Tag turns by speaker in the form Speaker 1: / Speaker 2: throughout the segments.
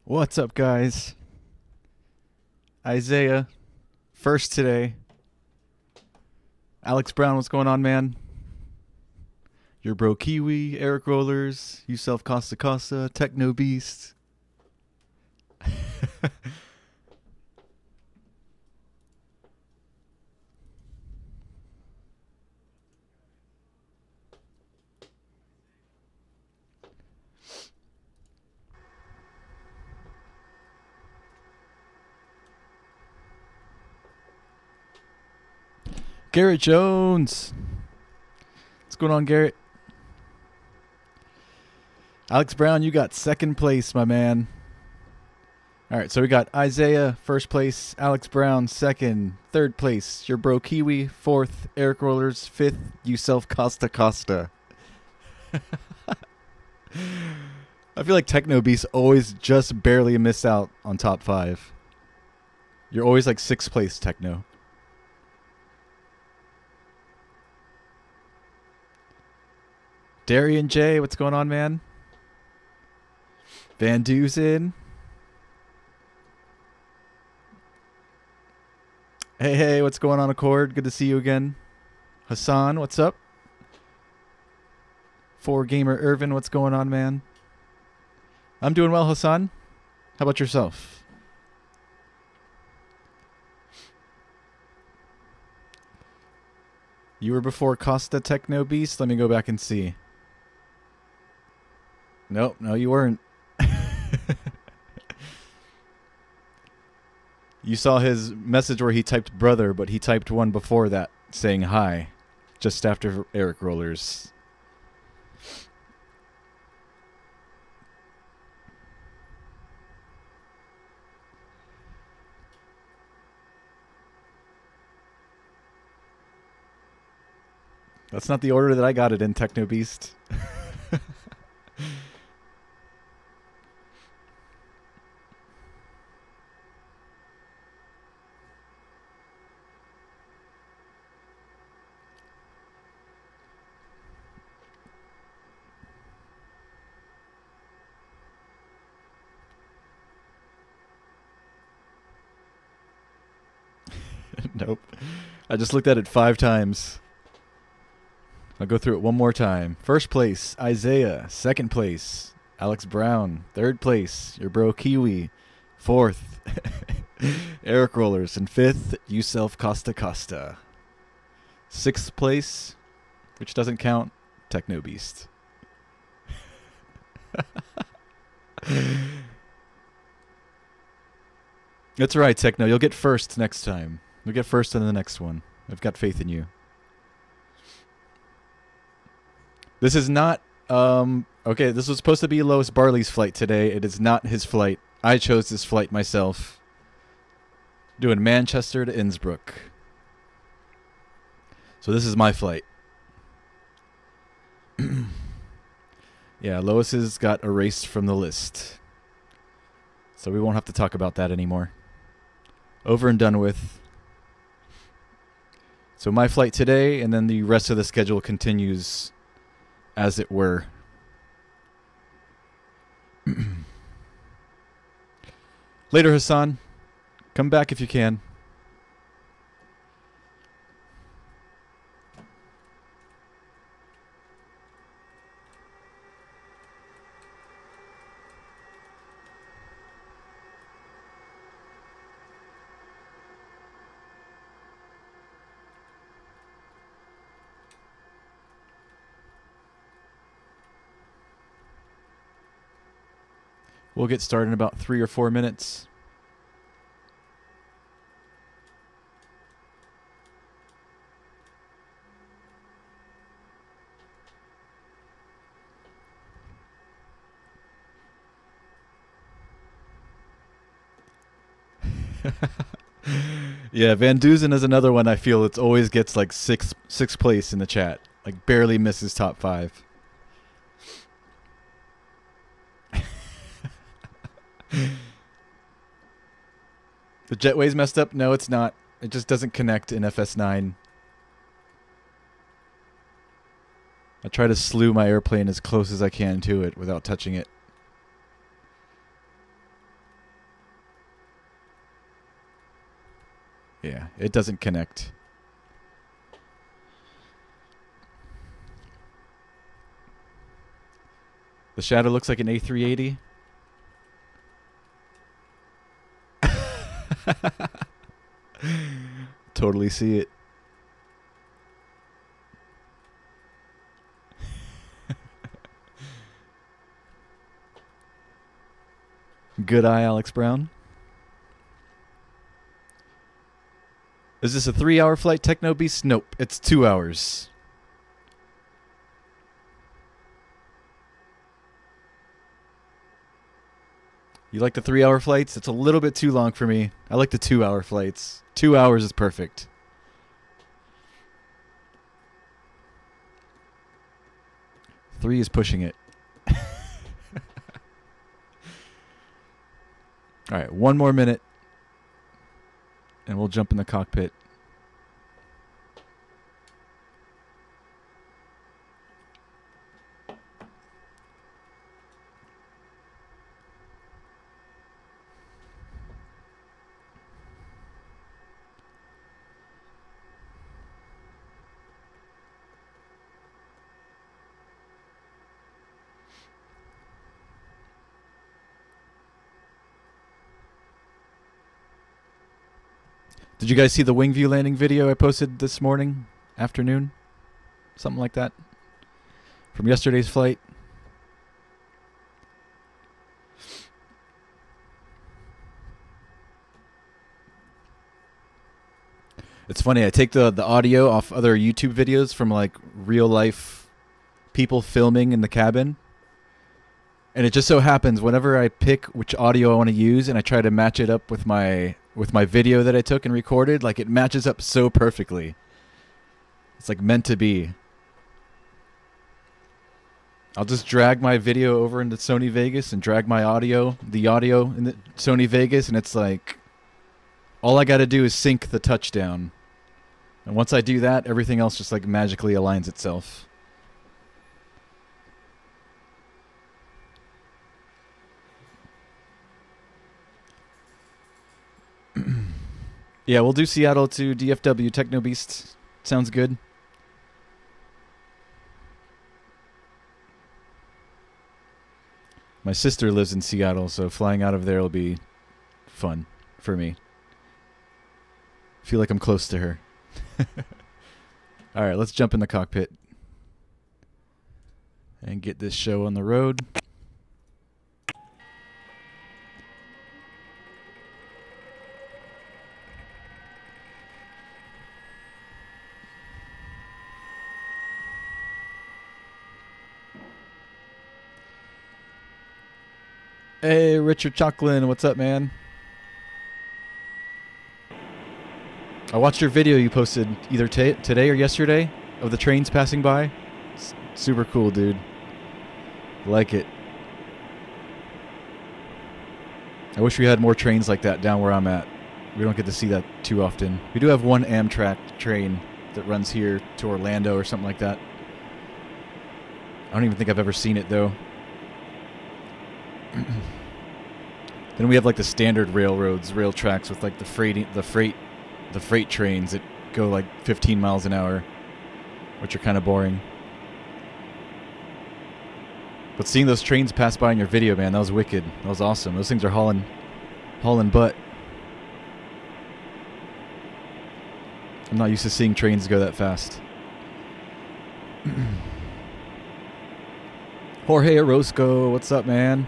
Speaker 1: What's up, guys? Isaiah, first today. Alex Brown, what's going on, man? Your bro Kiwi, Eric Rollers, Yourself Costa Costa, Techno Beast. Garrett Jones. What's going on, Garrett? Alex Brown, you got second place, my man. All right, so we got Isaiah, first place. Alex Brown, second. Third place, your bro Kiwi. Fourth, Eric Rollers. Fifth, Yourself Costa Costa. I feel like Techno Beast always just barely miss out on top 5. You're always like 6th place, Techno. Darian J, what's going on, man? Van Dusen. Hey, what's going on, Accord? Good to see you again. Hassan, what's up? 4Gamer Irvin, what's going on, man? I'm doing well, Hassan. How about yourself? You were before Costa Techno Beast? Let me go back and see. Nope, no, you weren't. You saw his message where he typed brother, but he typed one before that saying hi, just after Eric Rollers. That's not the order that I got it in, Techno Beast. Nope. I just looked at it 5 times. I'll go through it one more time. First place, Isaiah. Second place, Alex Brown. Third place, your bro Kiwi. Fourth, Eric Rollers. And fifth, Yourself Costa Costa. 6th place, which doesn't count, Techno Beast. That's right, Techno. You'll get first next time. You'll get first in the next one. I've got faith in you. This is not, okay, this was supposed to be Lois Barley's flight today. It is not his flight. I chose this flight myself. Doing Manchester to Innsbruck. So this is my flight. Yeah, Lois's got erased from the list. So we won't have to talk about that anymore. Over and done with. So my flight today, and then the rest of the schedule continues as it were. Later, Hassan. Come back if you can. We'll get started in about 3 or 4 minutes. Yeah, Van Dusen is another one I feel it always gets like sixth place in the chat. Like barely misses top 5. The jetway's messed up? No, it's not. It just doesn't connect in FS9. I try to slew my airplane as close as I can to it without touching it. Yeah, it doesn't connect. The Shadow looks like an A380. Totally see it. Good eye, Alex Brown. Is this a 3-hour flight, Techno Beast? Nope, it's 2 hours. You like the 3-hour flights? It's a little bit too long for me. I like the 2-hour flights. 2 hours is perfect. Three is pushing it. All right, 1 more minute, and we'll jump in the cockpit. Did you guys see the wing view landing video I posted this morning, afternoon? Something like that. From yesterday's flight. It's funny, I take the audio off other YouTube videos from like real life people filming in the cabin. And it just so happens whenever I pick which audio I want to use and I try to match it up with my video that I took and recorded, like it matches up so perfectly. It's like meant to be. I'll just drag my video over into Sony Vegas and drag my audio, the audio in the Sony Vegas, and it's like all I got to do is sync the touchdown. And once I do that, everything else just like magically aligns itself. Yeah, we'll do Seattle to DFW, Techno Beast. Sounds good. My sister lives in Seattle, so flying out of there will be fun for me. Feel like I'm close to her. All right, let's jump in the cockpit and get this show on the road. Hey, Richard Chalklin, what's up, man? I watched your video you posted either today or yesterday of the trains passing by. It's super cool, dude. Like it. I wish we had more trains like that down where I'm at. We don't get to see that too often. We do have one Amtrak train that runs here to Orlando or something like that. I don't even think I've ever seen it, though. Then we have like the standard railroads, rail tracks with like the freight trains that go like 15 miles an hour, which are kind of boring. But seeing those trains pass by in your video, man, that was wicked. That was awesome. Those things are hauling butt. I'm not used to seeing trains go that fast. Jorge Orozco, what's up, man?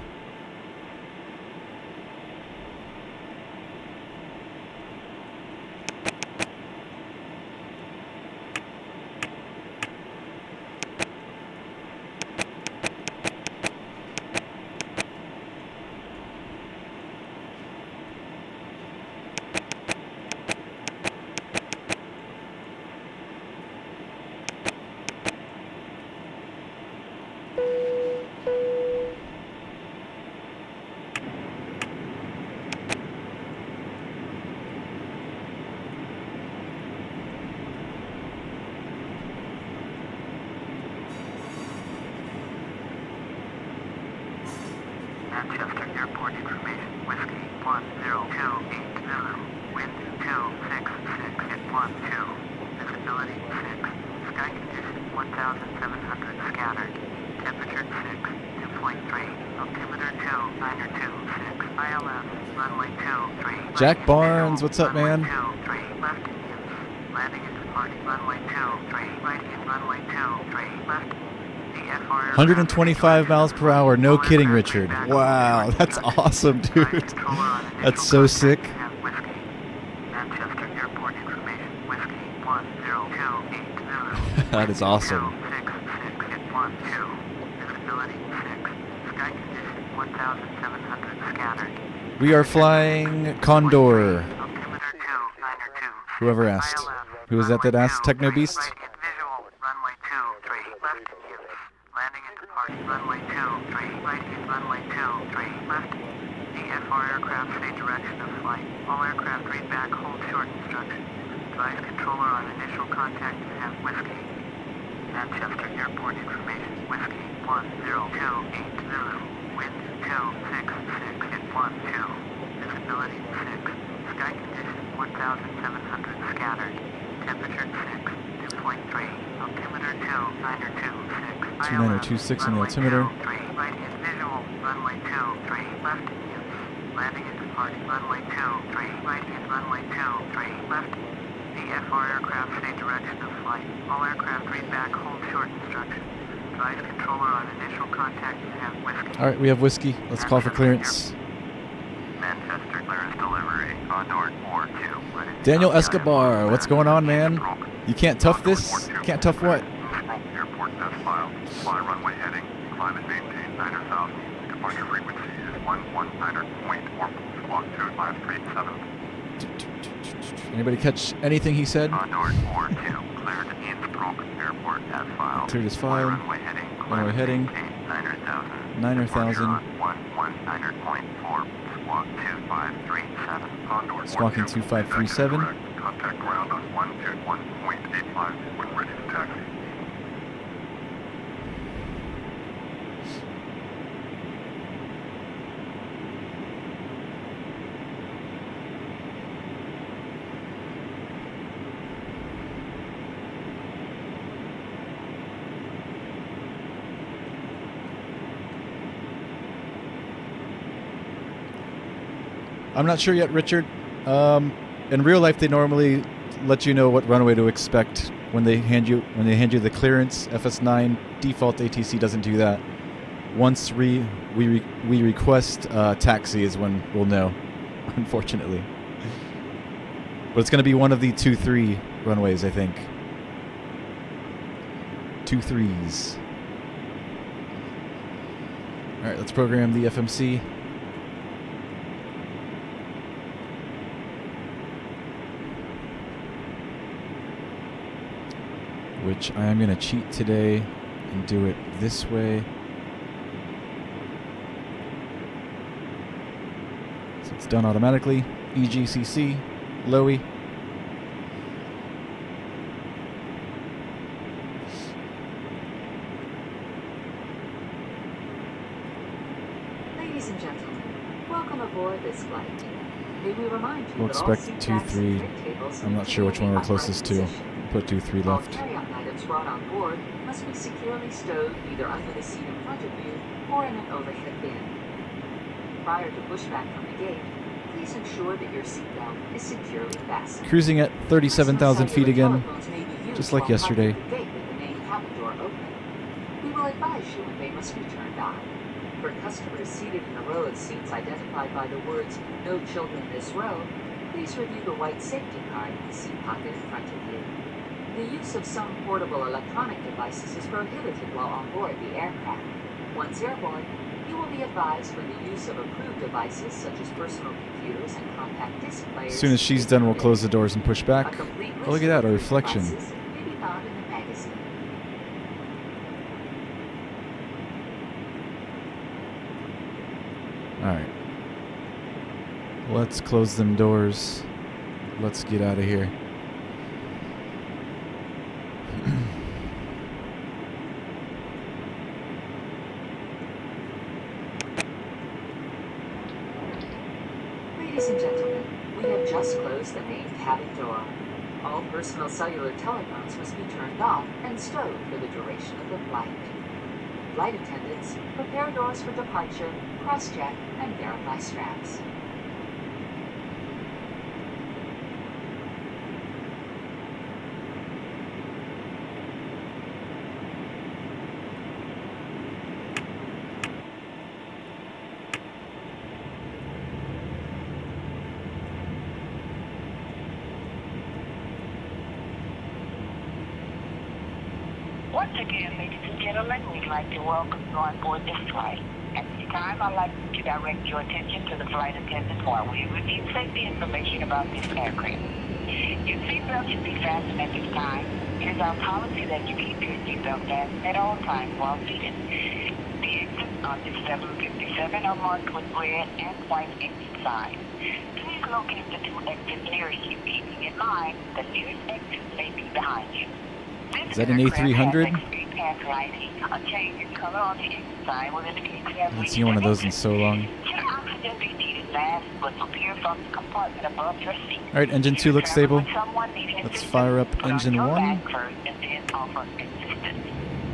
Speaker 1: Jack Barnes, what's up, man? 125 miles per hour, no kidding, Richard. Wow, that's awesome, dude. That's so sick. That is awesome. We are flying Condor. Whoever asked. Who was that asked? Techno Beast? Altimeter 26 on the altimeter. All right, we have whiskey. Let's call for clearance. Daniel Escobar, what's going on, man? You can't tough this? You can't tough what?
Speaker 2: Airport test file. Fly runway heading. Climb and maintain 9,000. Departure frequency is 119.4. Squawk 2537.
Speaker 1: Anybody catch anything he said?
Speaker 2: Condor 42. Cleared Innsbruck Airport test file.
Speaker 1: Cleared his file.
Speaker 2: Runway heading.
Speaker 1: Runway heading. 9,000.
Speaker 2: 119.4. Squawk 2537. Condor
Speaker 1: Squawking 2537.
Speaker 2: Contact ground on 121.85 when ready to taxi.
Speaker 1: I'm not sure yet, Richard. In real life, they normally let you know what runway to expect when they hand you the clearance. FS9 default ATC doesn't do that. Once we request taxi is when we'll know, unfortunately. But it's going to be one of the 2-3 runways, I think. 2 3s. All right, let's program the FMC. Which I am going to cheat today and do it this way. So it's done automatically. EGCC-LOWI.
Speaker 3: Ladies and gentlemen, welcome aboard this flight. May we remind you
Speaker 1: We'll expect 2-3. I'm not sure which one we're closest to. Put 2-3 left.
Speaker 3: Items brought on board must be securely stowed either under the seat in front of you or in an overhead bin. Prior to pushback from the gate, please ensure that your seatbelt is securely fastened.
Speaker 1: Cruising at 37,000 feet again, just like yesterday.
Speaker 3: The gate with the main cabin door open. We will advise you when they must be turned on. For customers seated in a row of seats identified by the words "No Children This Row," please review the white safety card in the seat pocket in front of you. The use of some portable electronic devices is prohibited while on board the aircraft. Once airborne, you will be advised for the use of approved devices such as personal computers and compact disc players.
Speaker 1: As soon as she's done, we'll close the doors and push back. Oh, look at that, a reflection.
Speaker 3: May be found in the magazine.
Speaker 1: Alright. Let's close them doors. Let's get out of here.
Speaker 3: Ladies and gentlemen, we have just closed the main cabin door. All personal cellular telephones must be turned off and stowed for the duration of the flight. Flight attendants, prepare doors for departure cross-check, and verify straps.
Speaker 4: Once again, ladies and gentlemen, we'd like to welcome you on board this flight. At this time, I'd like to direct your attention to the flight attendant while we review safety information about this aircraft. Your seatbelt should be fastened at this time. It is our policy that you keep your seatbelt fastened at all times while seated. The exits on this 757 are marked with red and white exit signs. Please locate the two exits nearest you, keeping in mind the nearest exit may be behind you.
Speaker 1: Is that an A300?
Speaker 4: A change in color on the inside will indicate you have
Speaker 1: I haven't seen one of those in so long.
Speaker 4: Should oxygen be needed, masks will appear from the compartment above your seat.
Speaker 1: All right, engine 2 looks stable. Let's fire up engine 1.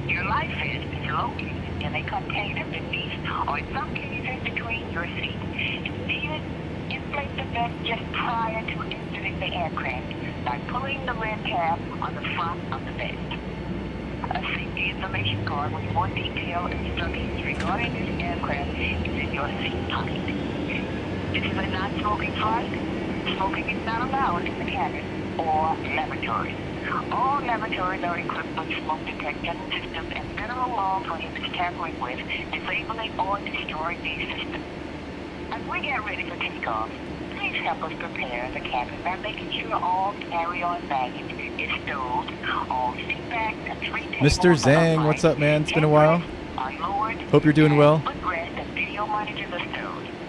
Speaker 4: Your life vest is located in a container beneath, or in some cases between your seat. If needed, inflate the vest just prior to exiting the aircraft by pulling the red tab on the front of the vest. A safety information card with more detailed instructions regarding this aircraft is in your seat pocket. This is a non-smoking flight. Smoking is not allowed in the cabin or laboratories. All laboratories are equipped with smoke detection systems, and federal law prohibits tampering with, disabling, or destroying these systems. As we get ready for takeoff, please help us prepare the cabin by making sure all carry-on baggage is stowed, all seat backs and tray tables
Speaker 1: Mr. Zhang, what's up, man? It's been a while. Hope you're doing well.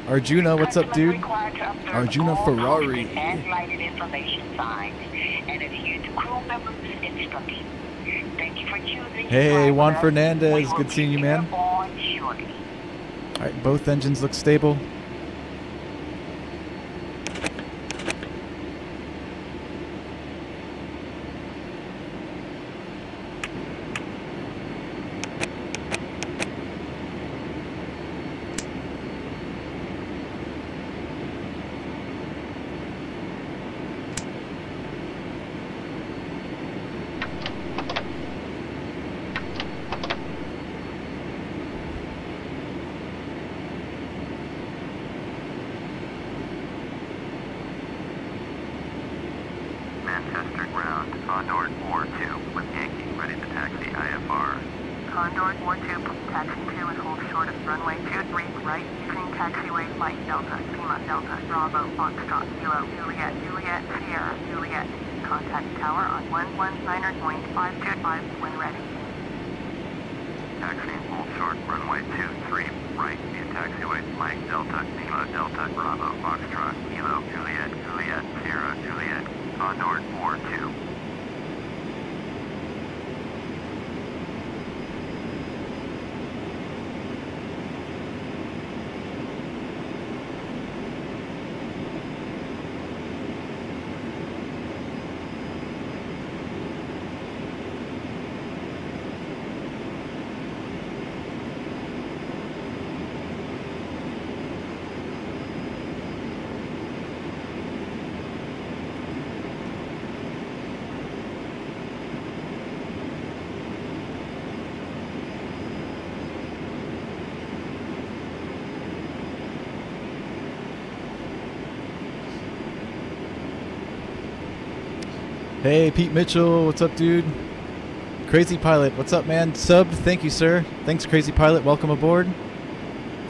Speaker 1: Arjuna, what's up, dude? Arjuna Ferrari. Hey, Juan Fernandez. Good seeing you, man. All right, both engines look stable.
Speaker 2: Manchester ground, Condor 4-2 with Yankee, ready to taxi IFR.
Speaker 5: Condor 4-2, taxi 2 and hold short of runway 23 right, using taxiway flight Delta, Lima Delta, Bravo, Foxtrot, Kilo, Juliet, Juliet, Sierra, Juliet. Contact tower on 119.525 when ready.
Speaker 2: Taxi hold short, runway 23 right, via taxiway Mike Delta, Lima Delta, Bravo, Foxtrot, Kilo, Juliet, Juliet, Sierra, Juliet. Condor 4-2.
Speaker 1: Hey, Pete Mitchell, what's up, dude? Crazy Pilot, what's up, man? Sub, thank you, sir. Thanks, Crazy Pilot. Welcome aboard.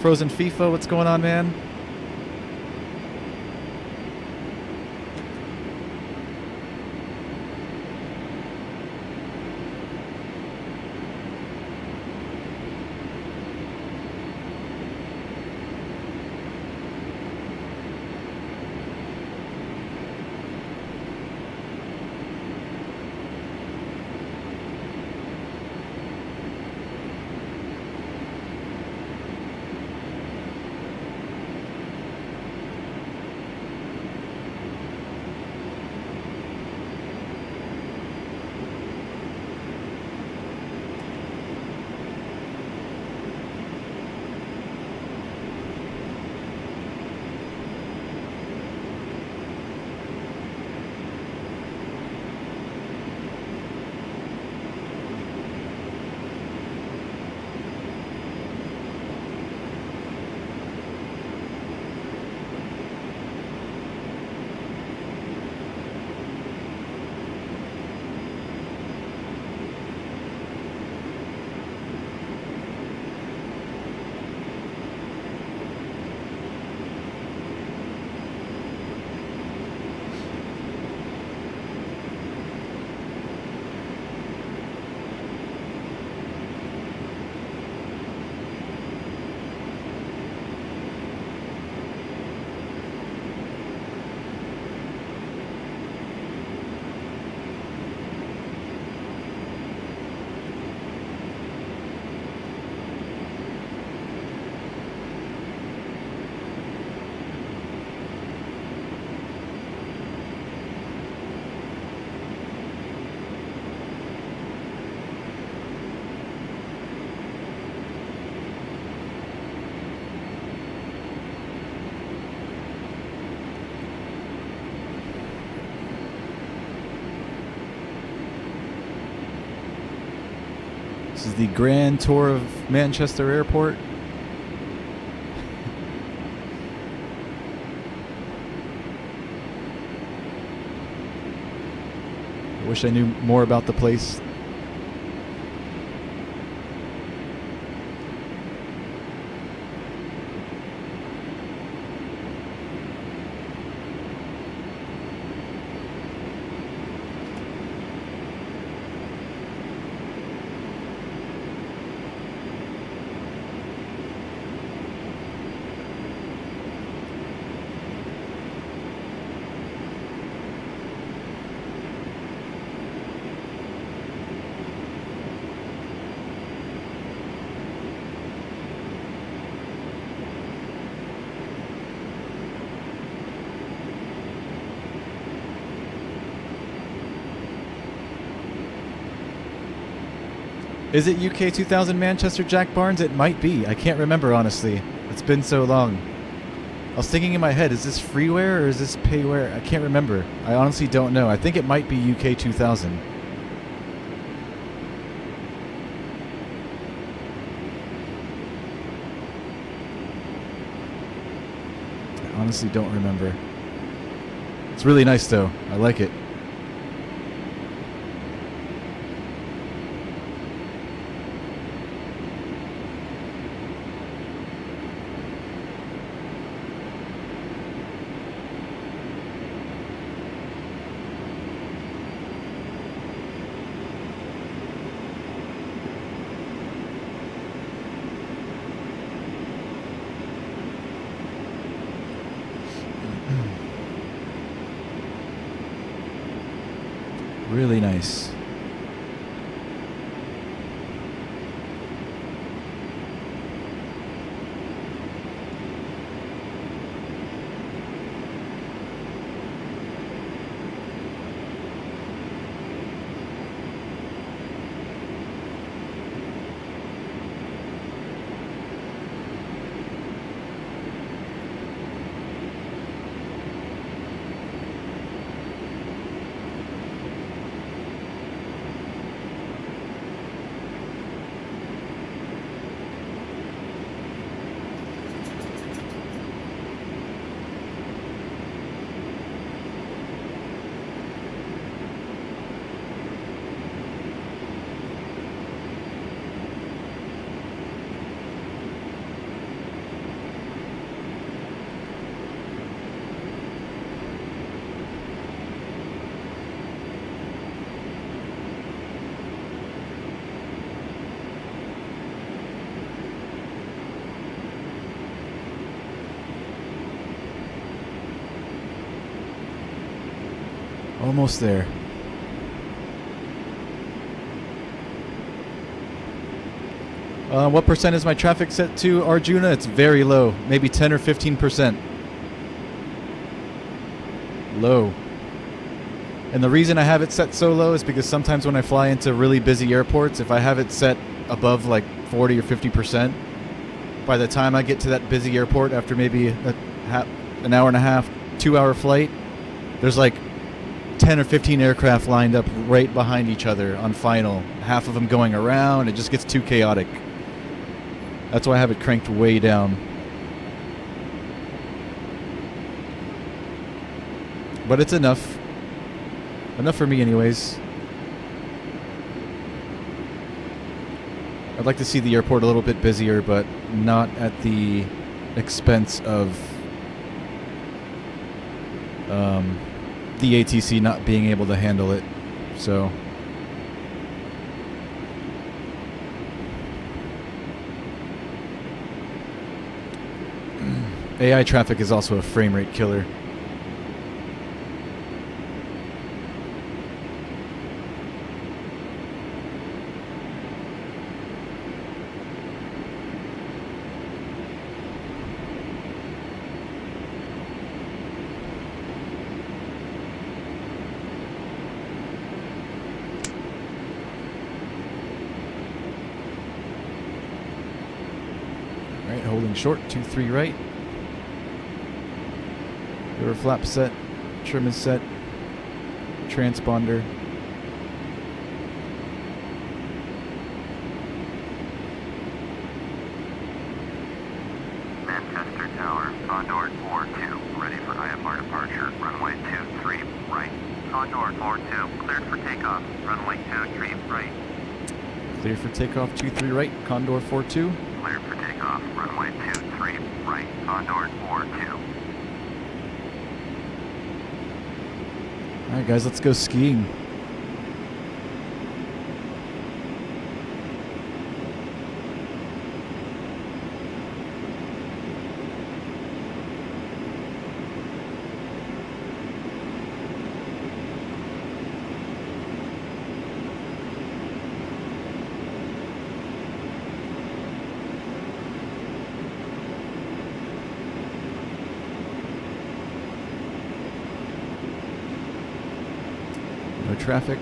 Speaker 1: Frozen FIFA, what's going on, man? This is the grand tour of Manchester Airport. I wish I knew more about the place. Is it UK 2000 Manchester, Jack Barnes? It might be. I can't remember, honestly. It's been so long. I was thinking in my head, is this freeware or is this payware? I can't remember. I honestly don't know. I think it might be UK 2000. I honestly don't remember. It's really nice, though. I like it. Really nice. Almost there. What percent is my traffic set to, Arjuna? It's very low. Maybe 10 or 15%. Low. And the reason I have it set so low is because sometimes when I fly into really busy airports, if I have it set above like 40 or 50%, by the time I get to that busy airport after maybe an hour and a half, 2-hour flight, there's like 10 or 15 aircraft lined up right behind each other on final. Half of them going around. It just gets too chaotic. That's why I have it cranked way down. But it's enough. Enough for me anyways. I'd like to see the airport a little bit busier, but not at the expense of the ATC not being able to handle it. So AI traffic is also a frame rate killer. Holding short, 2-3 right. Rear flap set, trim is set, transponder.
Speaker 2: takeoff. Runway 23 right.
Speaker 1: Clear for takeoff 23 right, Condor 42.
Speaker 2: Clear for takeoff. Runway 23 right. Condor 42.
Speaker 1: All right, guys, let's go skiing. No traffic.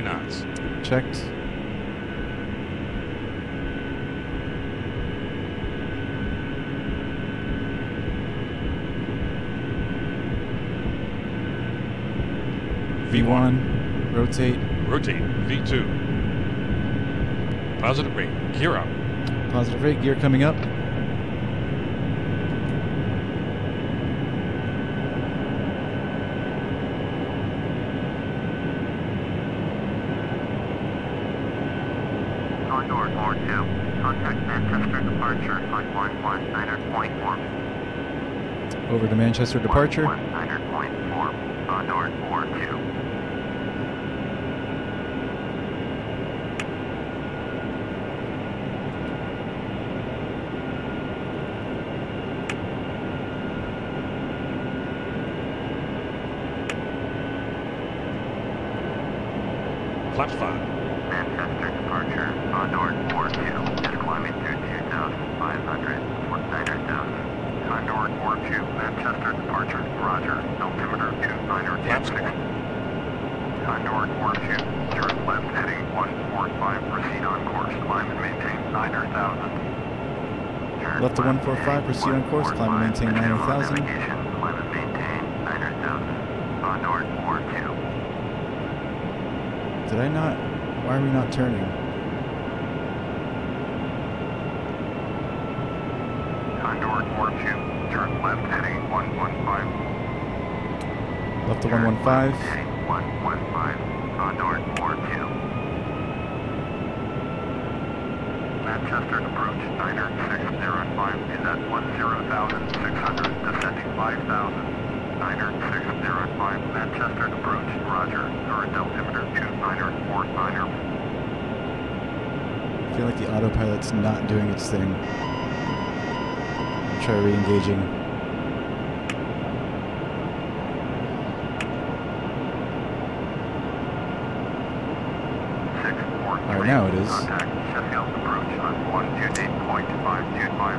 Speaker 6: knots.
Speaker 1: Checked. V1, rotate.
Speaker 6: Rotate, V2. Positive rate, gear up.
Speaker 1: Positive rate, gear coming up.
Speaker 2: Condor 42, contact Manchester departure on 119.4.
Speaker 1: Over to Manchester departure.
Speaker 2: 119.4, Condor 42.
Speaker 6: Flaps 5.
Speaker 2: Manchester departure, Condor 42, is climbing to 2,500 for 9,000. Condor 42, Manchester departure, roger, altimeter 2926. Condor 42, turn left heading 145, proceed on course, climb and maintain 9,000.
Speaker 1: Left to 145, proceed on course, climb and maintain 9,000.
Speaker 2: Navigation, climb and maintain 9,000. Condor 42.
Speaker 1: Did I not? Why are we not turning?
Speaker 2: Condor 42, turn left heading 115.
Speaker 1: Left to 115.
Speaker 2: Heading 115, Condor 42. Manchester approach, Niner 605 is at 10,600, descending 5,000. Niner 605, Manchester approach, roger, current altimeter 2949er.
Speaker 1: I feel like the autopilot's not doing its thing. Try re-engaging. Alright, now it is.
Speaker 2: Contact Sheffield approach on 128.525.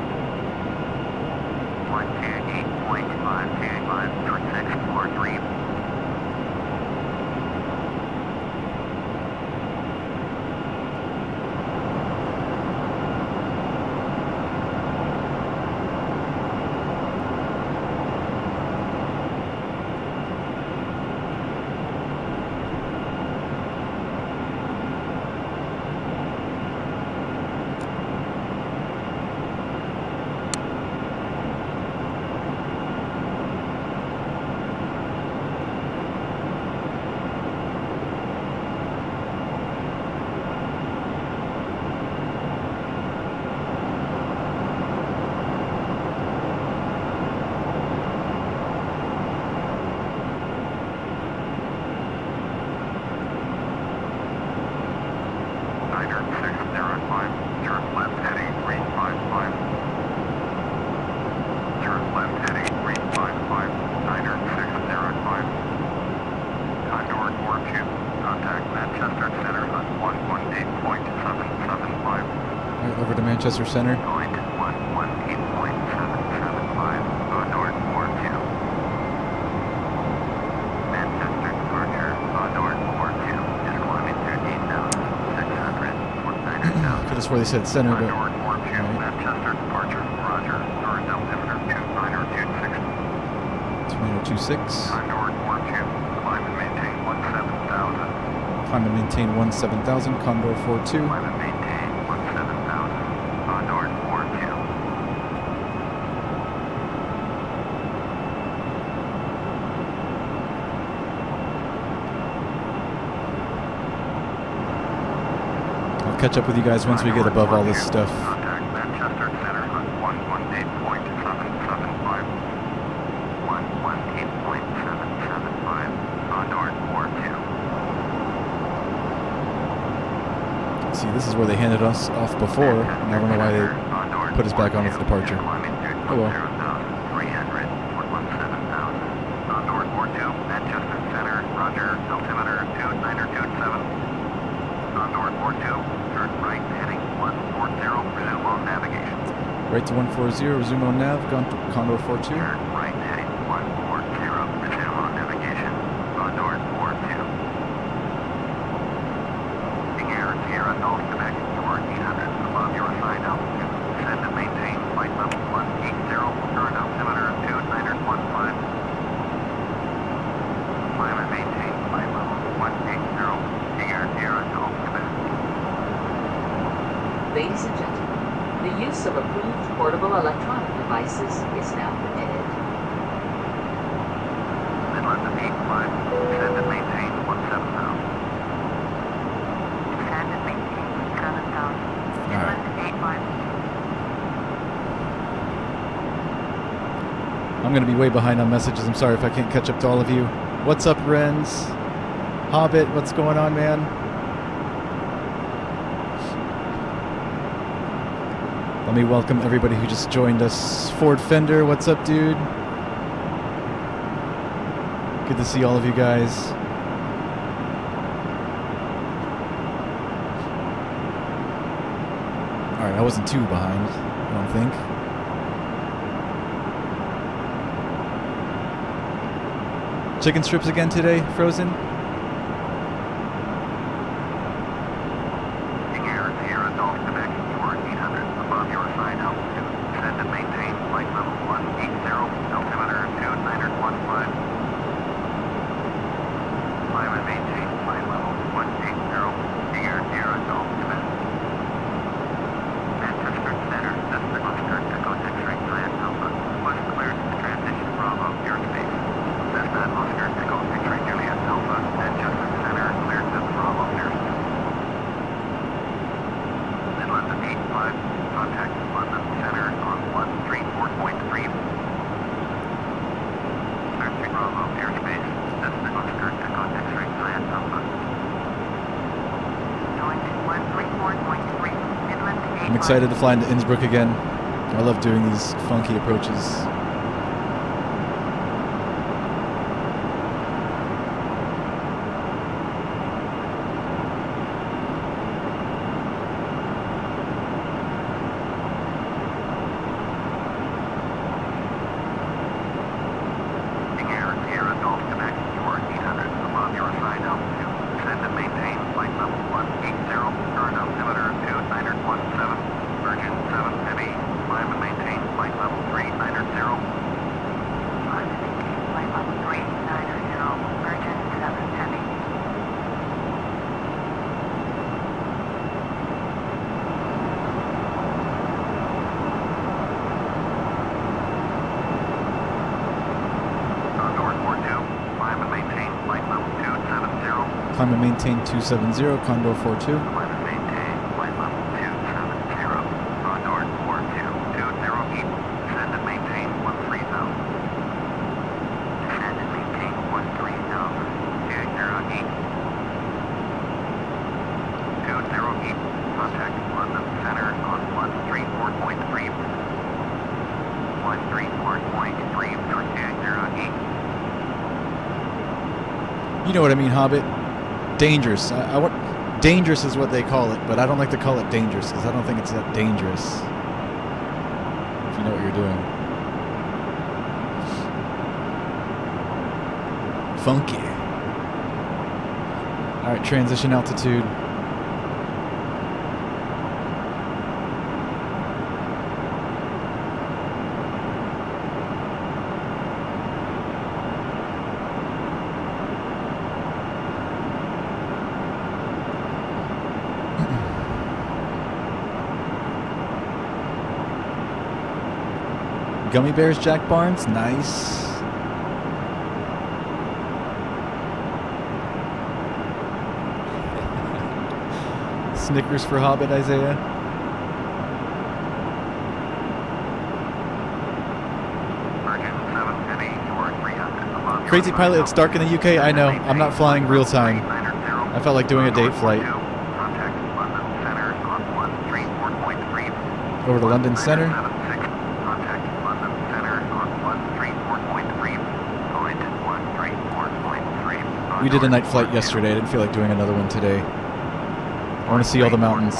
Speaker 2: 128.525, turn 643.
Speaker 1: Manchester Center.
Speaker 2: Going to 118.775 on North 42. Manchester departure on North 42 is climbing 13,600 for 9,000.
Speaker 1: Could have swore they said center,
Speaker 2: On
Speaker 1: but
Speaker 2: North 42,
Speaker 1: alright.
Speaker 2: Manchester departure, roger. Current altimeter 2926.
Speaker 1: 2926.
Speaker 2: On North 42, climb and maintain 17,000.
Speaker 1: Climb and maintain 17,000. Condor 42.
Speaker 2: Climb and maintain 17,000 on North 42.
Speaker 1: I'll catch up with you guys once we get above all this stuff.
Speaker 2: Contact Manchester Center on 118.775. 118.775 on North 42.
Speaker 1: See, this is where they handed us off before, and I don't know why they put us back on with departure. Oh well.
Speaker 2: 300 for 17,000 on North 42, Manchester Center, roger, altimeter 2927. On North 42, turn right heading 140, resume on navigation.
Speaker 1: Right to 140, resume on nav, Condor 42.
Speaker 2: Turn right heading 140, resume on navigation on North 42. Sierra Golf Quebec, your 800 above your assigned altitude. Send and maintain flight level 180, current altimeter 2915. Climb and maintain flight level 180, Sierra Golf Quebec.
Speaker 3: Ladies and gentlemen, the use of approved portable electronic devices is now permitted.
Speaker 2: Midland to 85, send and maintain 17,000.
Speaker 5: Descend and maintain 7,000.
Speaker 1: Alright.
Speaker 5: Inland 85.
Speaker 1: I'm going to be way behind on messages. I'm sorry if I can't catch up to all of you. What's up, Renz? Hobbit, what's going on, man? Let me welcome everybody who just joined us. Ford Fender, what's up, dude? Good to see all of you guys. Alright, I wasn't too behind, I don't think. Chicken strips again today, Frozen?
Speaker 2: Sierra Golf Quebec, your 800 above your assigned altitude. Send and maintain flight level 180, altimeter 2915. Climb and maintain flight level 180, Sierra Golf Quebec. Manchester Center, Cessna Oscar, Echo X-ray, Cyan Alpha. Was cleared to transition Bravo, airspace. Cessna Oscar, Echo X-ray, Juliet Alpha. Manchester Center, cleared to Bravo, airspace. Midland to 85, contact London Center on 134.3. Searching Bravo, airspace. Cessna Oscar, Echo X-ray, Cyan Alpha.
Speaker 5: Going to 134.3. Midland to 85.
Speaker 1: I'm excited to fly into Innsbruck again. I love doing these funky approaches.
Speaker 2: Sierra Golf Quebec, your 800 above your assigned altitude. Send and maintain flight level 180, current altimeter 2917. Virgin 7 Heavy, climb and maintain flight level 390.
Speaker 5: Climb and maintain flight level 390. Virgin 7 Heavy.
Speaker 2: On North 42, climb and maintain flight level 270.
Speaker 1: Climb and maintain 270, Condor 42.
Speaker 2: Climb and maintain flight level 270. On North 42, 20 heat. Descend and maintain 13,000.
Speaker 5: Descend and maintain 13,000.
Speaker 2: 20 heat. 20 heat. Contact London Center on 134.3. 134.3 for 20 heat.
Speaker 1: You know what I mean, Hobbit? Dangerous. Dangerous is what they call it, but I don't like to call it dangerous because I don't think it's that dangerous. If you know what you're doing. Funky. Alright, transition altitude. Gummy Bears, Jack Barnes, nice. Snickers for Hobbit, Isaiah. Crazy Pilot, it's dark in the UK. I know. I'm not flying real time. I felt like doing a date flight. Over to London Center. We did a night flight yesterday. I didn't feel like doing another one today. I want to see all the mountains.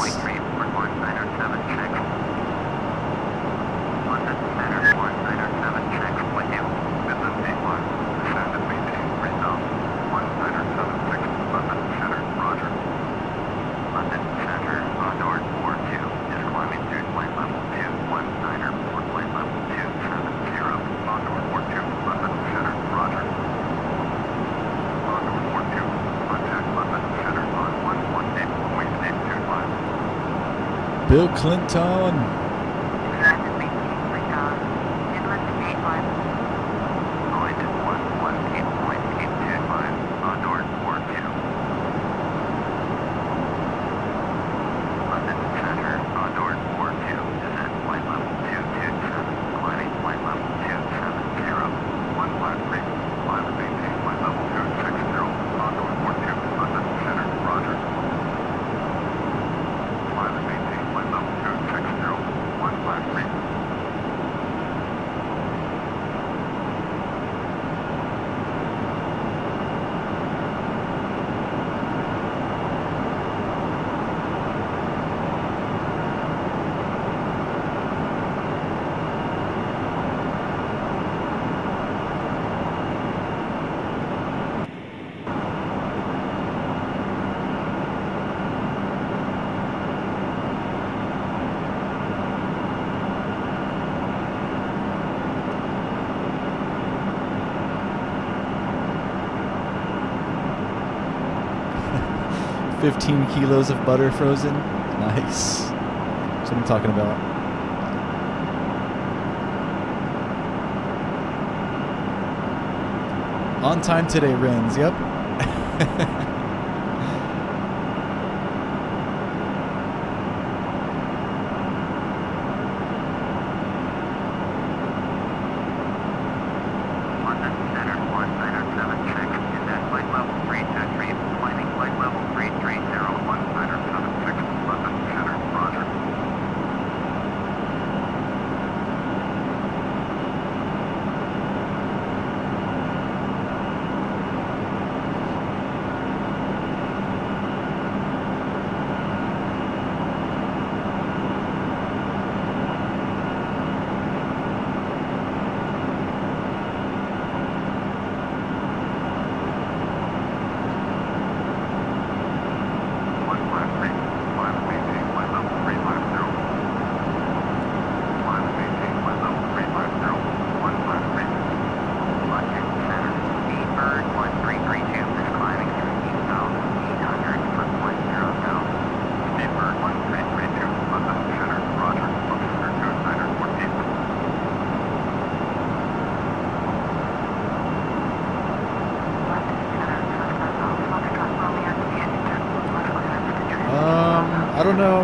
Speaker 1: Bill Clinton. $15 kilos of butter frozen. Nice. That's what I'm talking about. On time today, Renz. Yep. I don't know.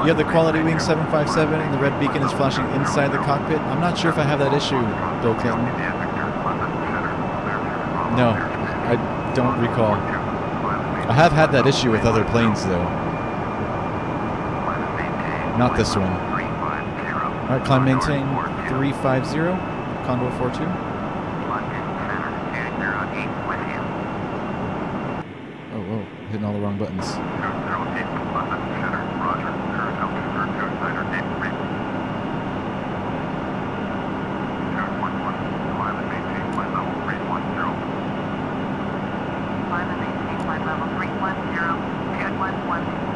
Speaker 1: You have the QualityWings 757 and the red beacon is flashing inside the cockpit. I'm not sure if I have that issue, Bill Clinton. No, I don't recall. I have had that issue with other planes, though. Not this one. Alright, climb maintain 350, Condor 42. Oh, whoa. hitting all the wrong buttons.
Speaker 2: 208, London, center, roger, current altitude, 298, 211, climb and maintain flight level 310.
Speaker 5: Climb and maintain flight level 310, 211.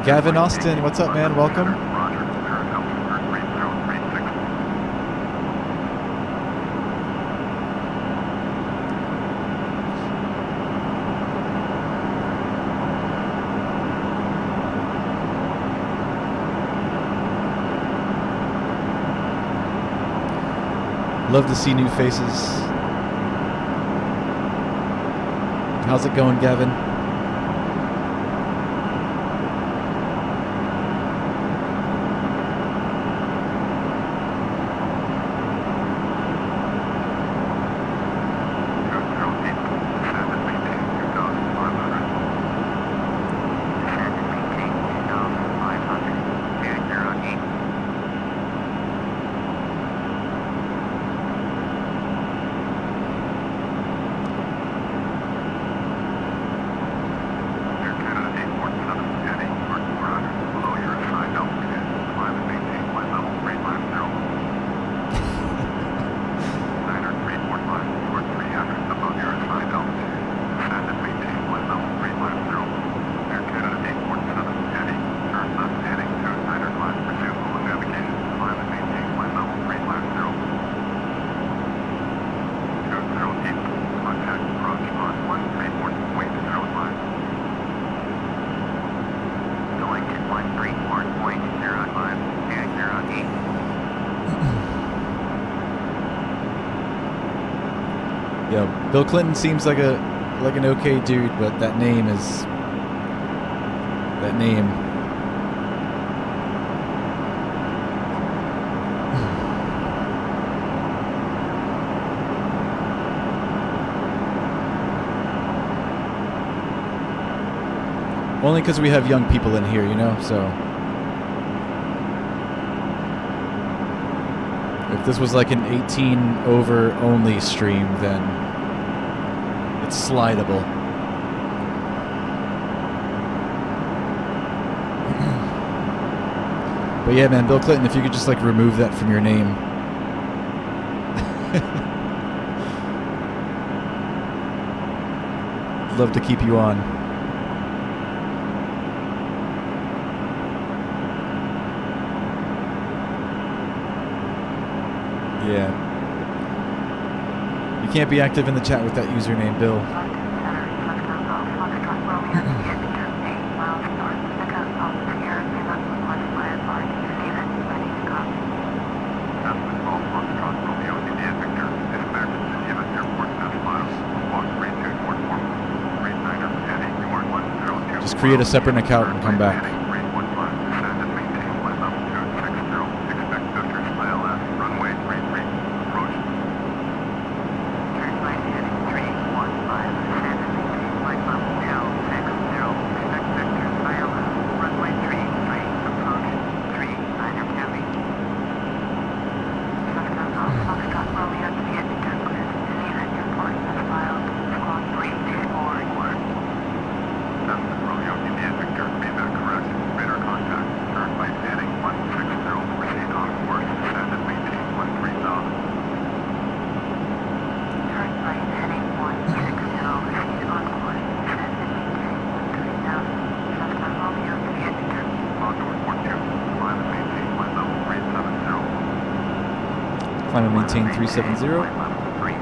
Speaker 1: Gavin Austin, what's up, man? Welcome. Love to see new faces. How's it going, Gavin? Bill Clinton seems like an okay dude, but that name is that name. Only because we have young people in here, you know, so if this was like an 18 over only stream, then it's slidable. But yeah, man, Bill Clinton, if you could just like remove that from your name. I'd love to keep you on. Yeah. You can't be active in the chat with that username, Bill. Just create a separate account and come back.
Speaker 2: Romeo, India, Victor, feedback correct.
Speaker 1: Climb and maintain 370.
Speaker 2: Flight level 370,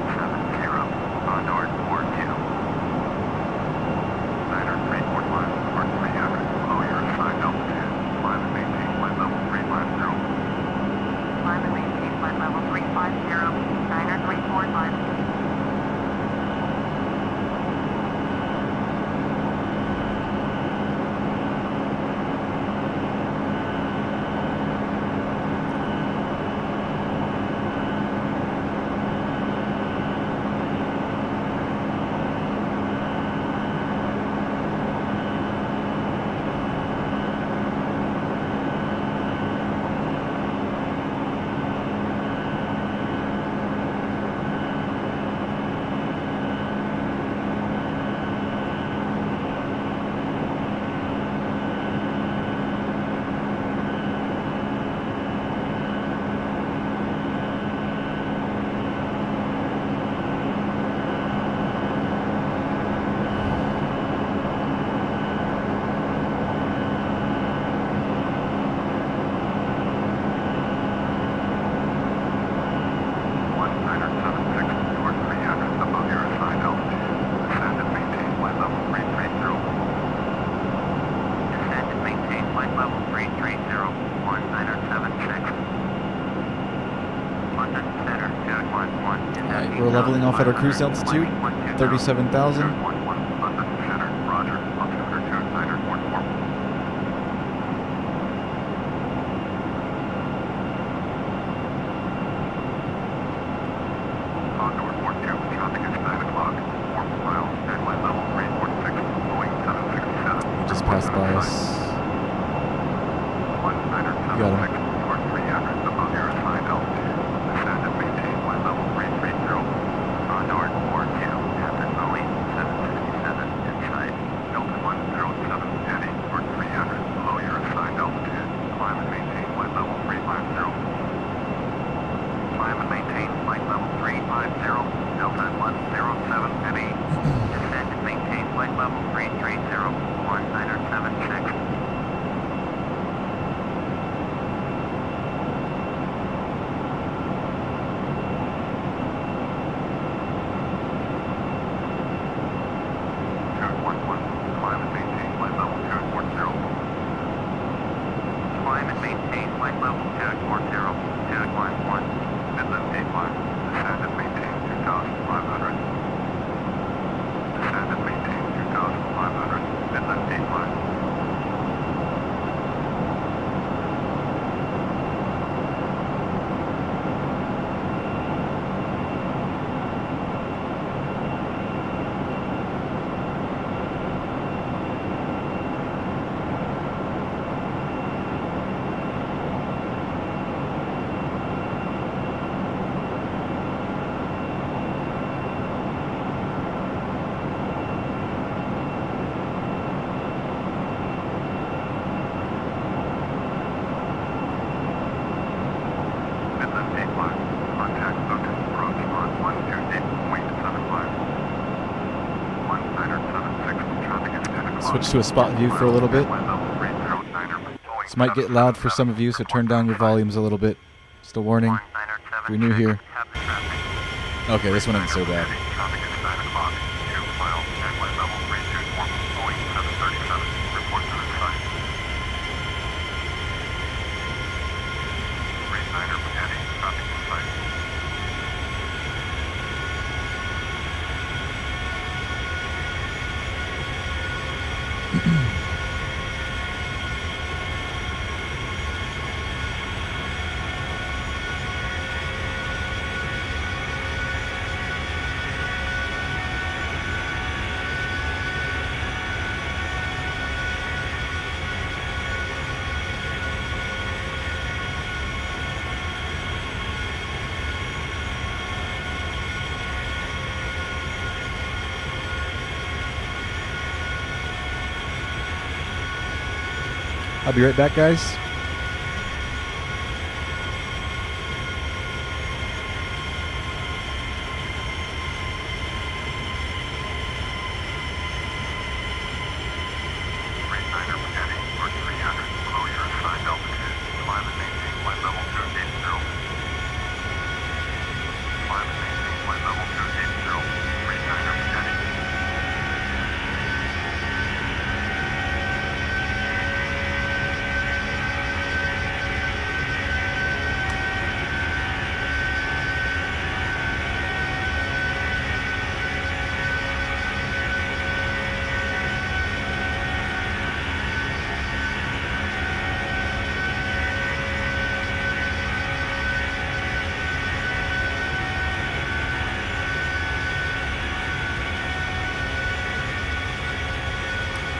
Speaker 2: onboard 42. Niner 345, or 300, below your assigned altitude. Climb and maintain flight level 350.
Speaker 5: Climb and maintain flight level 350, Niner 345.
Speaker 1: Alright, we're leveling off at our cruise altitude, 37,000. Just passed by us. Got him. Switch to a spot view for a little bit. This might get loud for some of you, so turn down your volumes a little bit. Just a warning if you're new here. Okay, this one ain't so bad. I'll be right back, guys.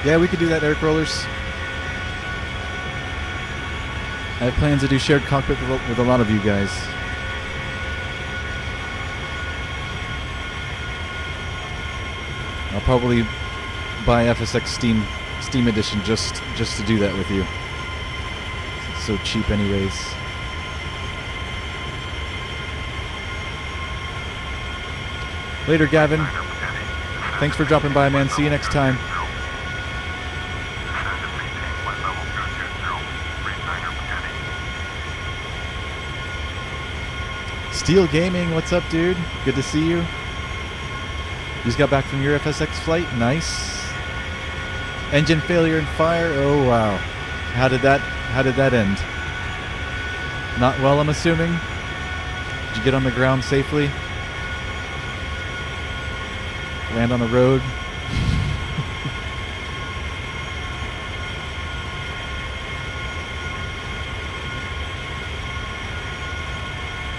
Speaker 1: Yeah, we could do that, Eric Rollers. I have plans to do shared cockpit with a lot of you guys. I'll probably buy FSX Steam Edition just to do that with you. It's so cheap anyways. Later, Gavin. Thanks for dropping by, man. See you next time. Steel Gaming, what's up, dude? Good to see you. You just got back from your FSX flight? Nice. Engine failure and fire? Oh, wow. How did that end? Not well, I'm assuming? Did you get on the ground safely? Land on the road?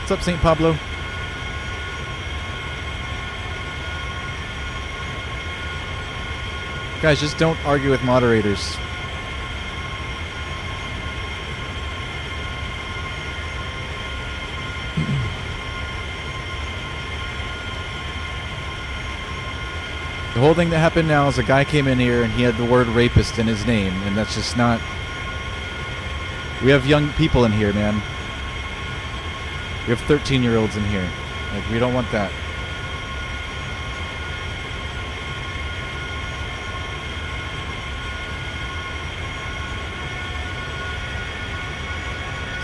Speaker 1: What's up, St. Pablo? Guys, just don't argue with moderators. The whole thing that happened now is a guy came in here and he had the word rapist in his name, and that's just not... We have young people in here, man. We have 13-year-olds in here. Like, we don't want that.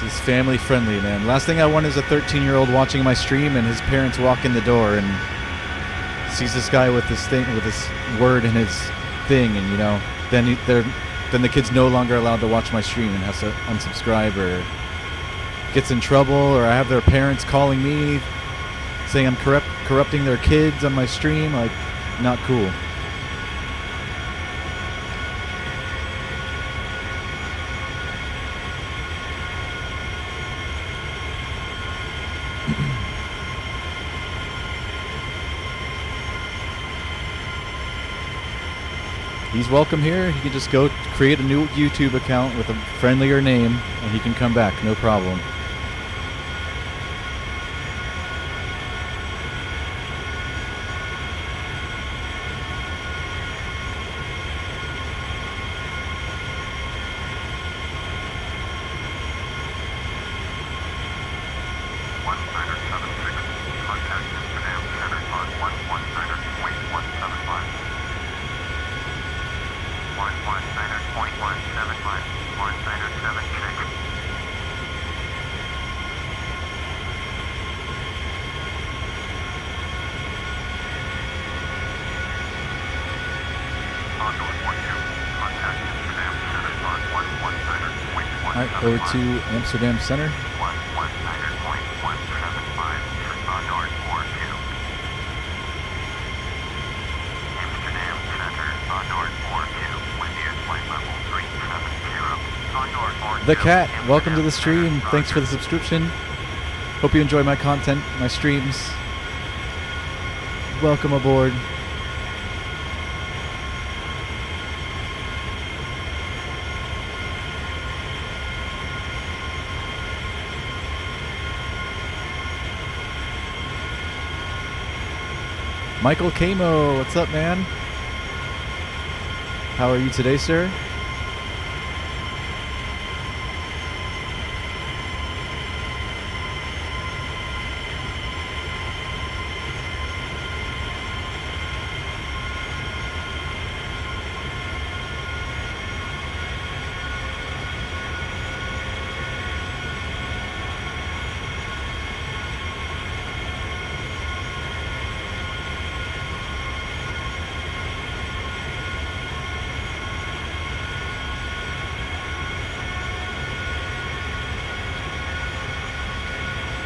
Speaker 1: This is family friendly, man. Last thing I want is a 13-year-old watching my stream and his parents walk in the door and sees this guy with this thing, with this word in his thing, and you know, then the kid's no longer allowed to watch my stream and has to unsubscribe or gets in trouble, or I have their parents calling me saying I'm corrupting their kids on my stream. Like, not cool. He's welcome here. He can just go create a new YouTube account with a friendlier name, and he can come back, no problem. Over to Amsterdam Center. The Cat, welcome to the stream. Thanks for the subscription. Hope you enjoy my content, my streams. Welcome aboard. Michael Camo, what's up, man? How are you today, sir?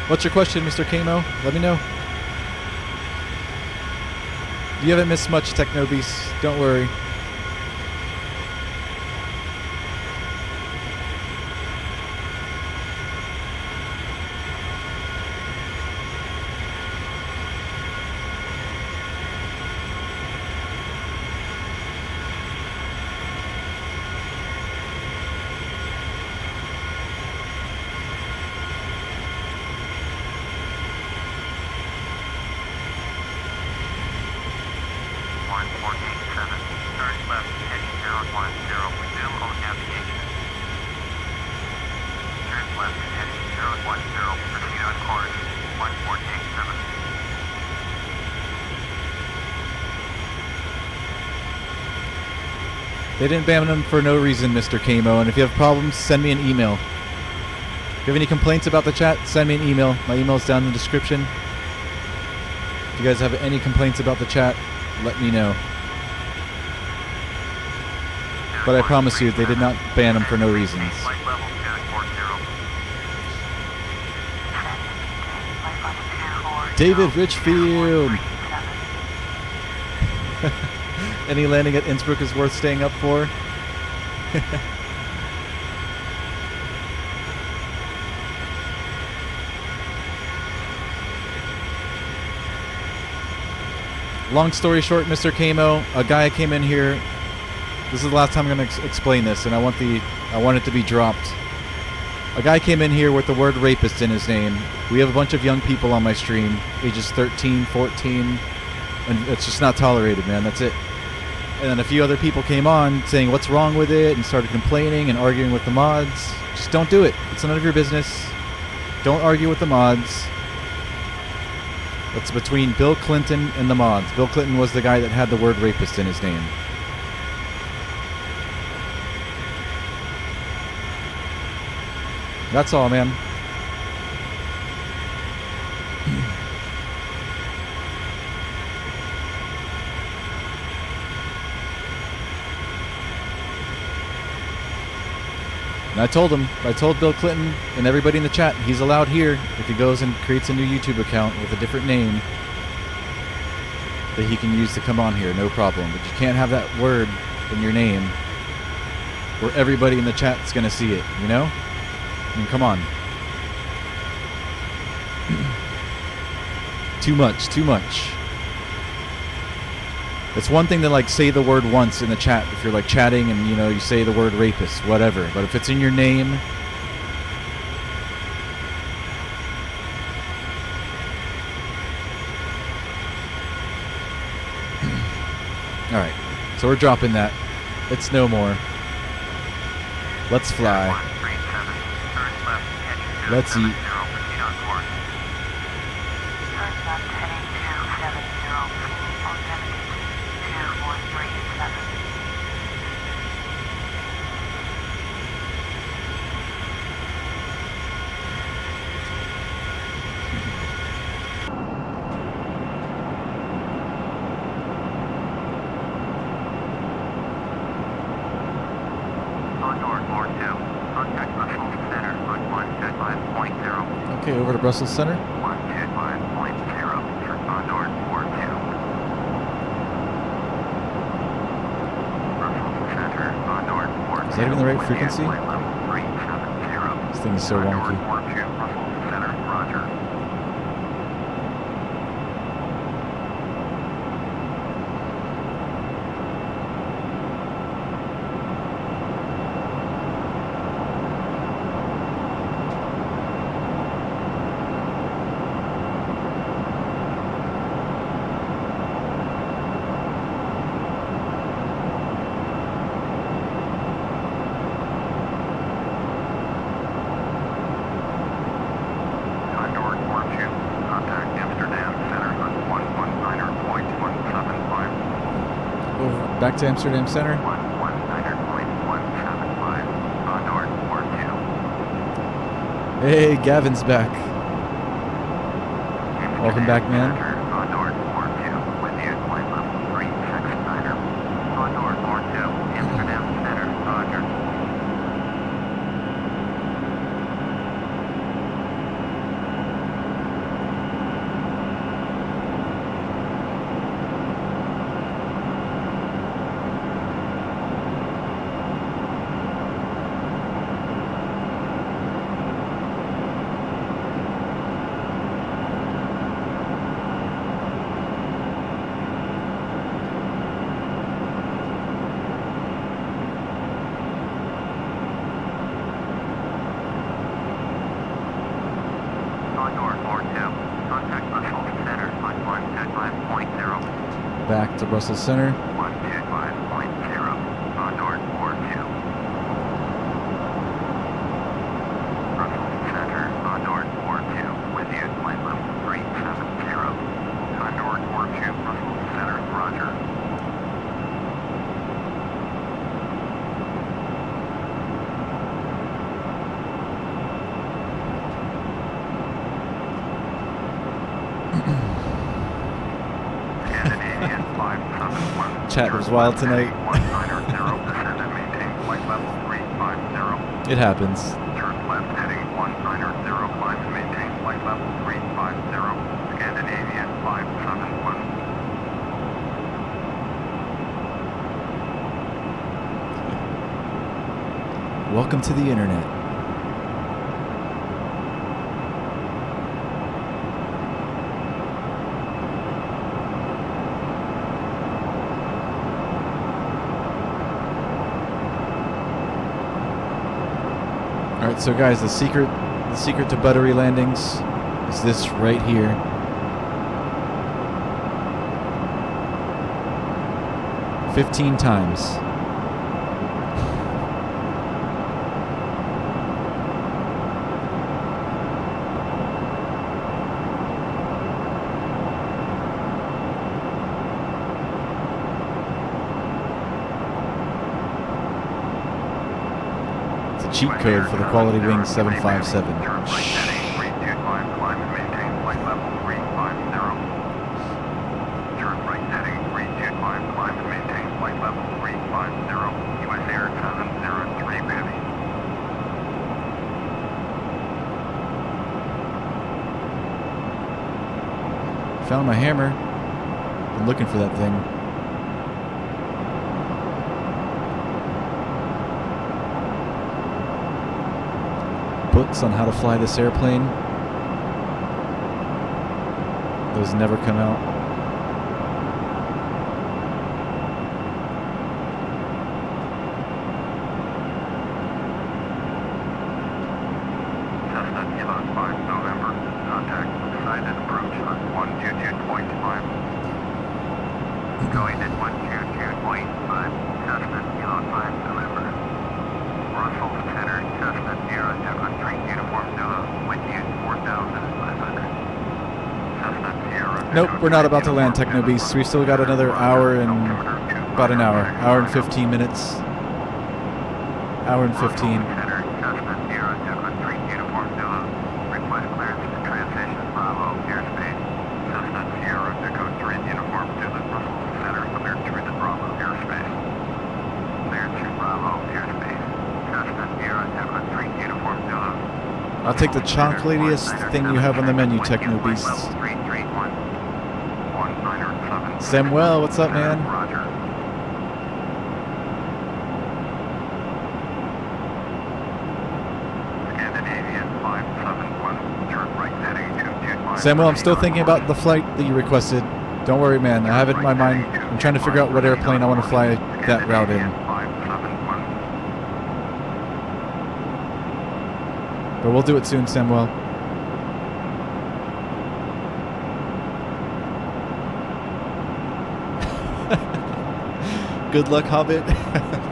Speaker 1: What's your question, Mr. Camo? Let me know. You haven't missed much, Techno Beast. Don't worry.
Speaker 2: resume on navigation. Turn left heading 010, proceed on course 1487.
Speaker 1: They didn't ban him for no reason, Mr. Kamo, and if you have problems, send me an email. If you have any complaints about the chat, send me an email. My email's down in the description. If you guys have any complaints about the chat, let me know. But I promise you, they did not ban him for no reasons.
Speaker 2: Flight level 240.
Speaker 1: David Richfield! Any landing at Innsbruck is worth staying up for? Long story short, Mr. Kamo, a guy came in here. This is the last time I'm going to explain this, and I want it to be dropped. A guy came in here with the word rapist in his name. We have a bunch of young people on my stream, ages 13, 14, and it's just not tolerated, man. That's it. And then a few other people came on saying what's wrong with it and started complaining and arguing with the mods. Just don't do it. It's none of your business. Don't argue with the mods. It's between Bill Clinton and the mods. Bill Clinton was the guy that had the word rapist in his name. That's all, man. And I told Bill Clinton and everybody in the chat, he's allowed here if he goes and creates a new YouTube account with a different name that he can use to come on here, no problem. But you can't have that word in your name where everybody in the chat's gonna see it, you know? I mean, come on. Too much, too much. It's one thing to like say the word once in the chat if you're like chatting and you know you say the word rapist, whatever. But if it's in your name, all right. So we're dropping that. It's no more. Let's fly. Let's eat. Okay, over to Brussels Center.
Speaker 2: 125.0 for Condor 42. Brussels Center, Condor 42.
Speaker 1: Is that even the right frequency?
Speaker 2: Flight level 370.
Speaker 1: This thing is so
Speaker 2: Condor
Speaker 1: wonky.
Speaker 2: 42, Brussels Center, roger.
Speaker 1: Back to Amsterdam Center.
Speaker 2: 119.175, Condor 42.
Speaker 1: Hey, Gavin's back. Welcome back, man.
Speaker 2: Condor 42, with you, flight level 369er. Condor 42, Amsterdam Center, roger.
Speaker 1: Back to Brussels Center.
Speaker 2: 125.0, Condor 42.
Speaker 1: chat was wild tonight.
Speaker 2: 190, descend and maintain flight level 350.
Speaker 1: It happens.
Speaker 2: Turn left heading 190, climb and maintain flight level 350. Scandinavian 571.
Speaker 1: Welcome to the internet. All right, so guys, the secret to buttery landings is this right here. "15 times. It's a cheat code for the QualityWings 757.
Speaker 2: Turn right heading 325, climb and maintain flight level 350. Turn right heading 325, climb and maintain flight level 350. US Air 703 Heavy.
Speaker 1: Found my hammer. Been looking for that thing. Books on how to fly this airplane. Those never come out.
Speaker 2: Cessna Kilo 5 November. Contact decided approach on 122.5. Going at 122.5. Cessna Kilo 5 November. Russell Center, Cessna Sierra Echo 3 Uniform Zulu, wind yield 4,500. Cessna Sierra.
Speaker 1: Nope, we're not about to land, Techno Beasts. We've still got another hour and about an hour. Hour and 15 minutes. Hour and 15.
Speaker 2: Center, Cessna Sierra Echo 3 Uniform Zulu. Request clearance to transition Bravo airspace. Cessna Sierra Echo 3 Uniform Zulu. Russell Center cleared through the Bravo airspace. Cleared through Bravo airspace. Cessna Sierra Echo 3 Uniform Zulu.
Speaker 1: I'll take the chocolatiest thing you have on the menu, Techno Beasts. Samuel, what's up, man?
Speaker 2: Roger. Scandinavian 571, turn right heading 225.
Speaker 1: Samuel, I'm still thinking about the flight that you requested. Don't worry, man. I have it in my mind. I'm trying to figure out what airplane I want to fly that route in.
Speaker 2: 571.
Speaker 1: But we'll do it soon, Samuel. Good luck, Hobbit.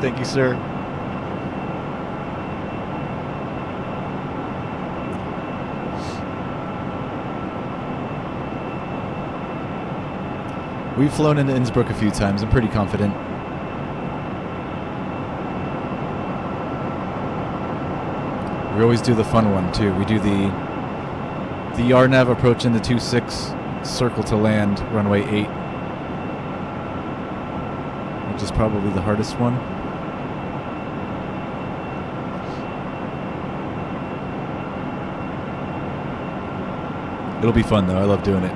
Speaker 1: Thank you, sir. We've flown into Innsbruck a few times. I'm pretty confident. We always do the fun one, too. We do the RNAV approach in the 26, circle to land, runway 8. Which is probably the hardest one. It'll be fun, though. I love doing it.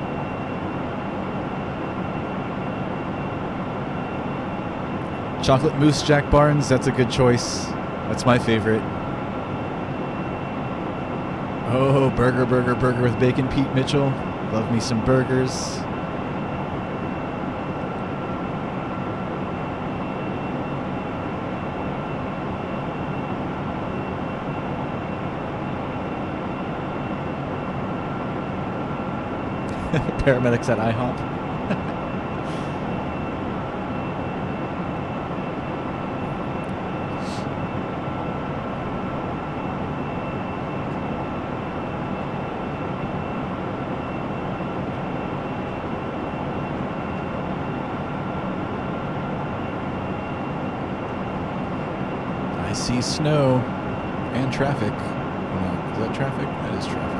Speaker 1: Chocolate Mousse Jack Barnes, that's a good choice. That's my favorite. Oh, burger with bacon, Pete Mitchell. Love me some burgers. Paramedics at IHOP. I see snow and traffic. No, is that traffic? That is traffic.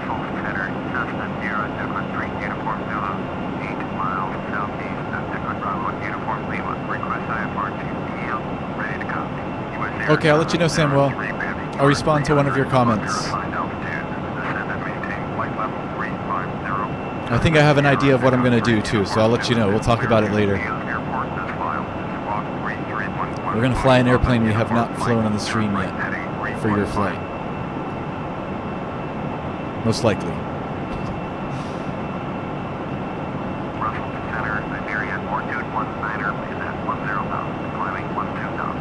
Speaker 2: Russell Center, Cessna Sierra, Echo 3, Uniform Zulu, 8 miles southeast of Echo Bravo, Uniform Lima. Request IFR to yield, ready to copy. US Air
Speaker 1: Okay, I'll let you know, Samuel.
Speaker 2: 3 Bambi.
Speaker 1: I'll respond to one of your comments.
Speaker 2: Assigned altitude, descend and maintain flight level 350.
Speaker 1: I think I have an idea of what I'm going to do too, so I'll let you know. We'll talk about it later.
Speaker 2: Airport as filed. Squawk 3311.
Speaker 1: We're going to fly an airplane we have not flown on the stream yet for your flight. Most likely.
Speaker 2: Russell Center, Iberia, altitude 19er, is at 10 knots, climbing 12 knots.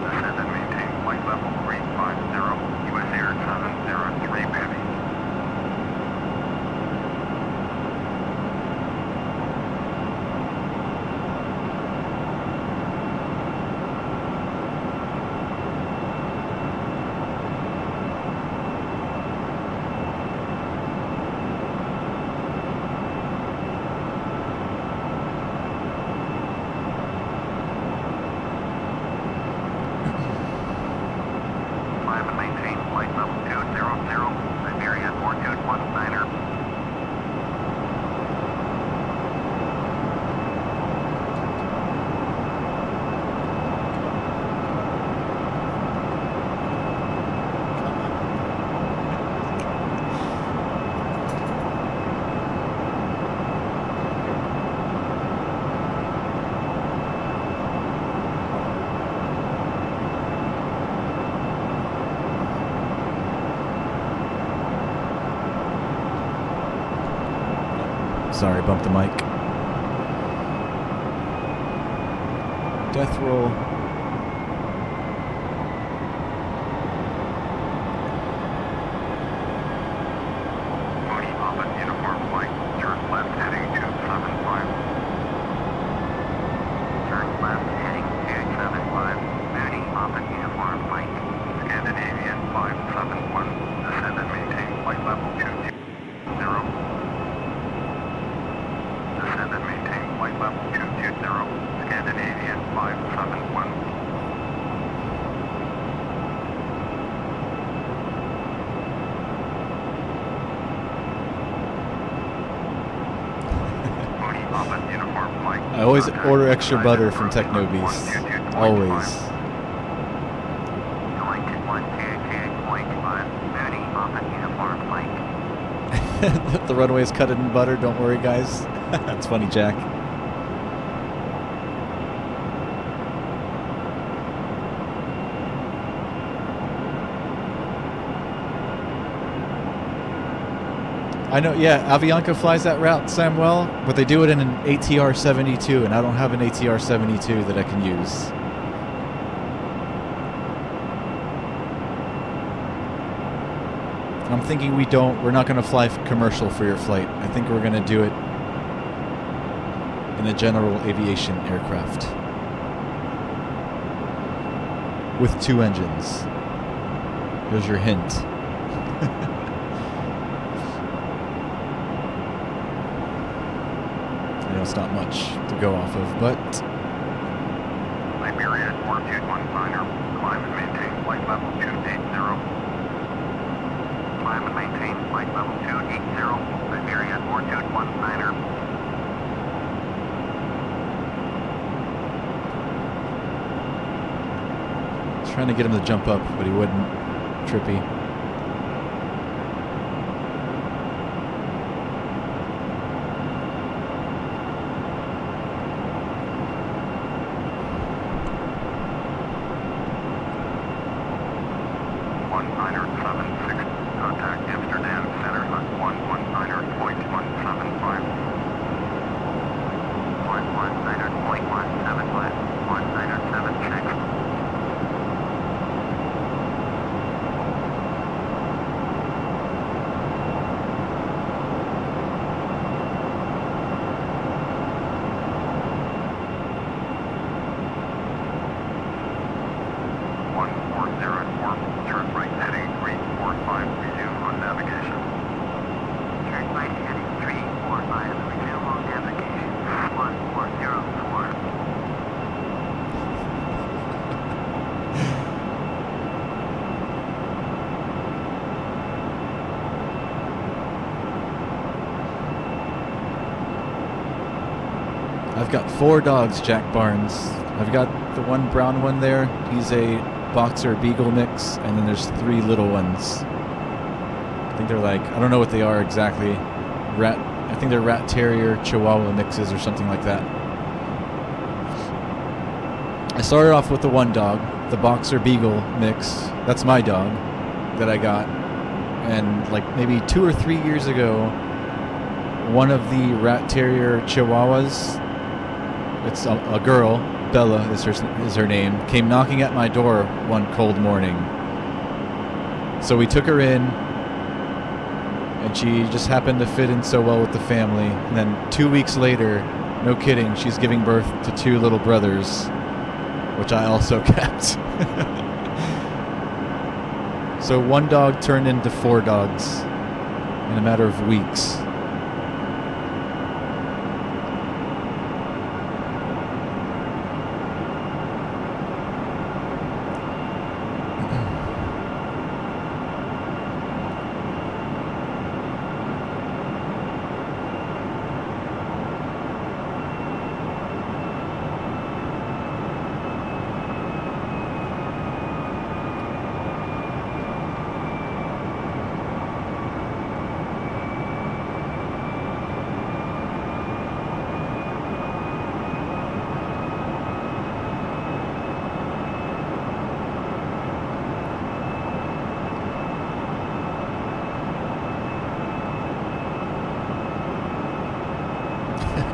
Speaker 2: Descend and maintain flight level 350, US Air 703 Bambi. Climb and maintain flight level 200, Iberia, altitude 19er.
Speaker 1: Sorry, bumped the mic. Death roll.
Speaker 2: Mooney Papa uniform flight. Turn left heading 275. Turn left heading 275. Mooney Papa uniform flight. Scandinavian 571. Descend and maintain flight level 220. Descend and maintain flight level 220. Scandinavian 571. Mooney Papa uniform flight.
Speaker 1: I always
Speaker 2: Contact
Speaker 1: order extra butter
Speaker 2: United
Speaker 1: from Techno
Speaker 2: Front
Speaker 1: Beast.
Speaker 2: 122.5.
Speaker 1: Always.
Speaker 2: 122.5. Mooney Papa uniform flight.
Speaker 1: The runway is cut in butter. Don't worry, guys. That's funny, Jack. I know, yeah, Avianca flies that route, Samuel, but they do it in an ATR-72, and I don't have an ATR-72 that I can use. I'm thinking we're not going to fly commercial for your flight. I think we're going to do it in a general aviation aircraft. With 2 engines. Here's your hint. I know it's not much to go off of, but
Speaker 2: Iberia, altitude 19er. Climb and maintain flight level 280. Climb and maintain flight level 280. Iberia, altitude 19er.
Speaker 1: trying to get him to jump up, but he wouldn't. Trippy.
Speaker 2: Contact Amsterdam Center at 119.175. 119.175. 1976. Turn right heading 345, resume on navigation. Turn
Speaker 1: I've got 4 dogs, Jack Barnes. I've got the one brown one there. He's a boxer beagle mix, and then there's 3 little ones. I think they're like, I don't know what they are exactly. I think they're rat terrier chihuahua mixes or something like that. I started off with the one dog, the boxer beagle mix. That's my dog that I got. And like maybe 2 or 3 years ago, one of the rat terrier chihuahuas, it's a girl, Bella is her name, came knocking at my door one cold morning. So we took her in, and she just happened to fit in so well with the family. And then 2 weeks later, no kidding, she's giving birth to 2 little brothers, which I also kept. So one dog turned into 4 dogs in a matter of weeks.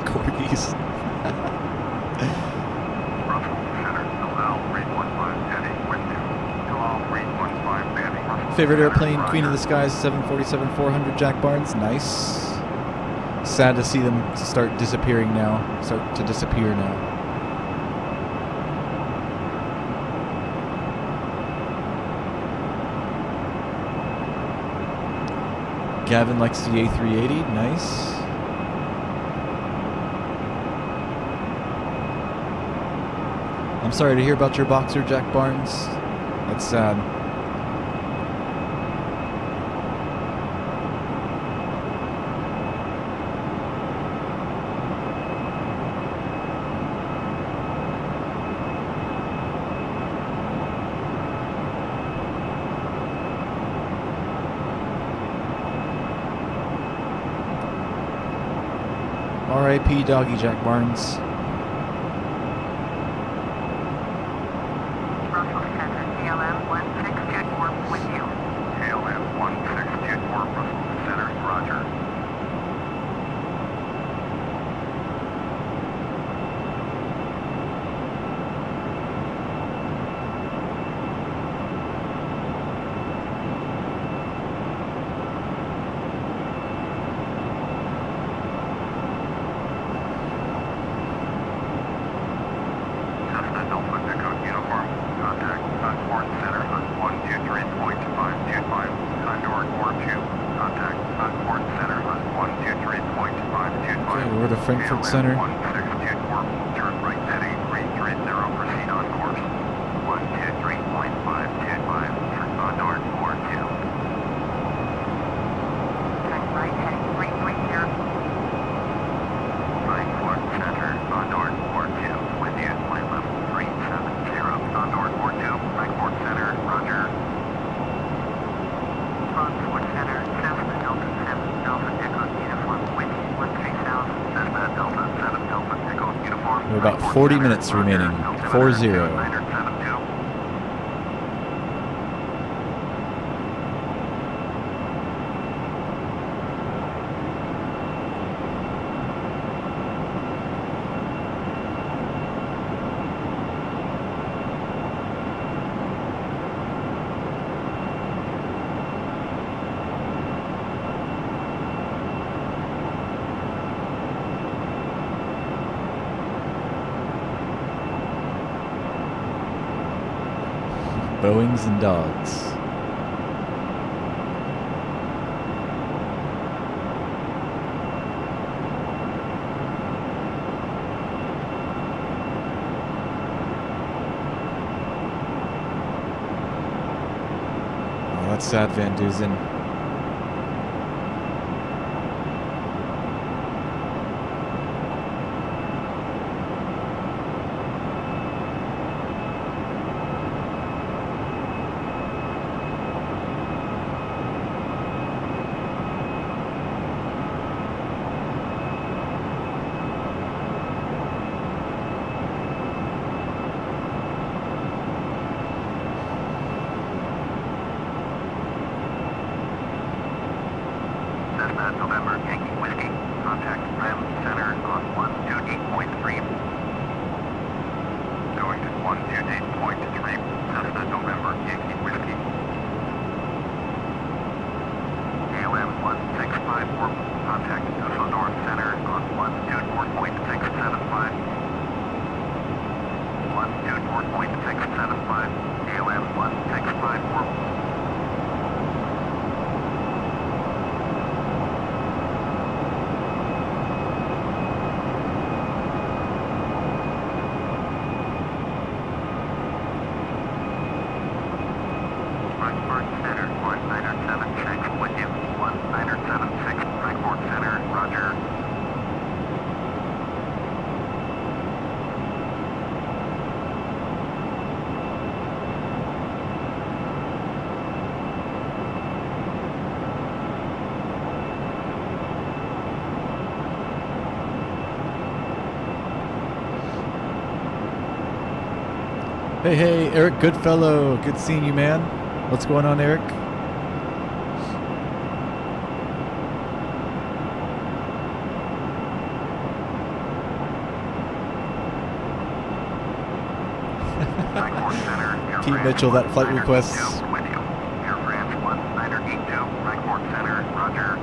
Speaker 1: Corgis. Favorite airplane, Queen of the Skies, 747-400, Jack Barnes. Nice. Sad to see them start disappearing now. Start to disappear now. Gavin likes the A380. Nice. I'm sorry to hear about your boxer, Jack Barnes. That's sad. R.I.P. Doggy Jack Barnes. Frankfurt Center.
Speaker 2: Turn right heading 330, proceed on course. 123.525, on north 42.
Speaker 5: Turn right heading 330.
Speaker 2: Frankfurt Center, on north 42. With you, flight level 370, on north 42. Frankfurt Center, roger.
Speaker 5: Frankfurt Center, Cessna Delta 7, Delta Echo Uniform, with 13000.
Speaker 1: We're about 40 minutes remaining. 40. Boeings and dogs. Oh, that's sad, Van Dusen.
Speaker 2: Cessna November Yankee Whiskey. Contact Ram Center on 128.3. Going to 128.3. Cessna November Yankee Whiskey. KLM 1654. Contact Düsseldorf Center on 124.675. 124.675. KLM 1654. Frankfurt Center, 1907, checks with you. 1976, Frankfurt Center, roger.
Speaker 1: Hey, hey, Eric Goodfellow. Good seeing you, man. What's going on, Eric?
Speaker 2: Frankfurt Center, Air
Speaker 1: Pete
Speaker 2: France
Speaker 1: Mitchell, that flight
Speaker 2: 1982
Speaker 1: request.
Speaker 2: with you. Air France 1982, Frankfurt Center, roger.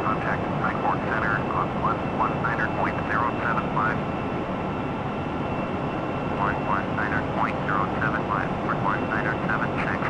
Speaker 2: Contact Frankfurt Center on 119.075. 119.075. 197 check.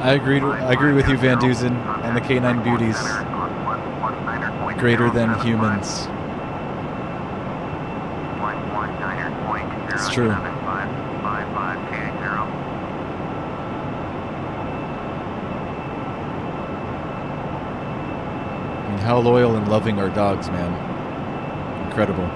Speaker 1: I agree with you, Van Dusen, and the Canine Beauties. Greater than humans. It's true. I mean, how loyal and loving are dogs, man. Incredible.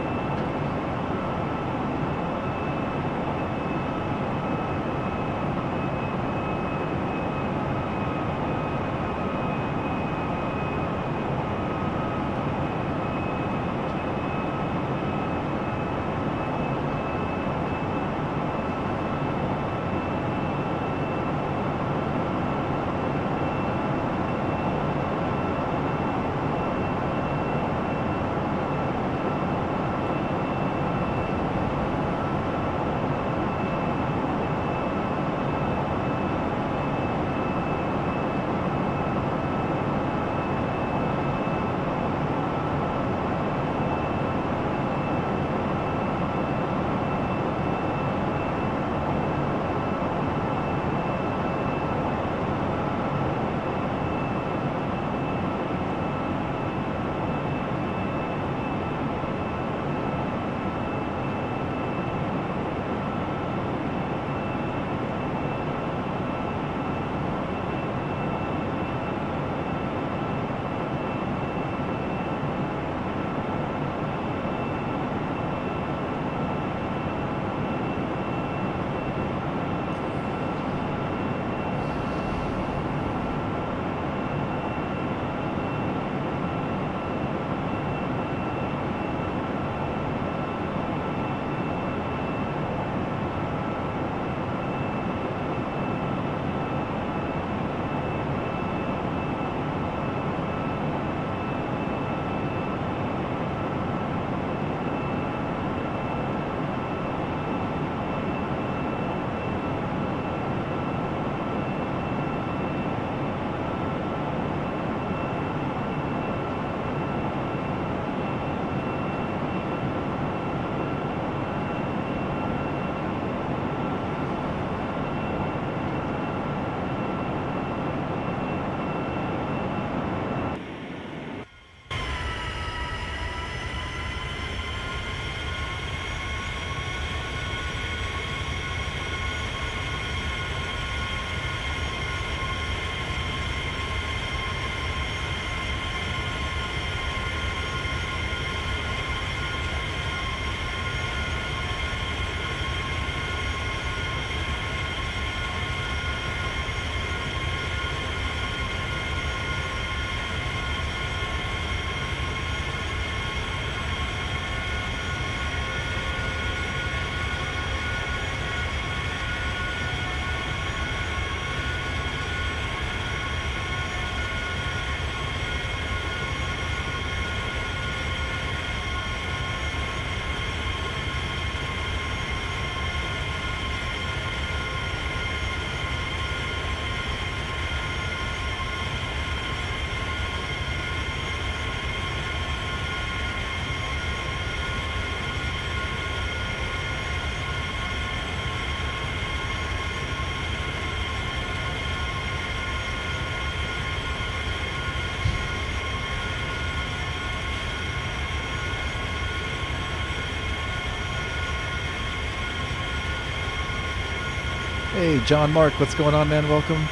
Speaker 1: Hey, John Mark, what's going on, man? Welcome.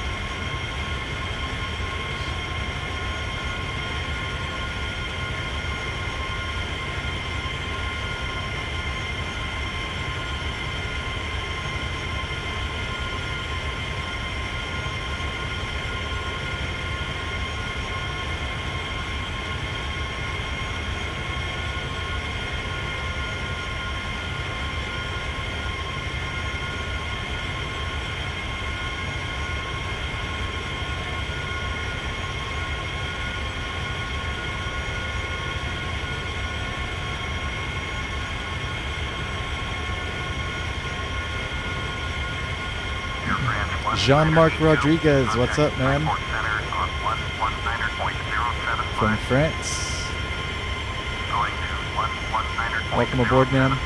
Speaker 1: Jean-Marc Rodriguez, what's up, man? From France. Welcome aboard, man.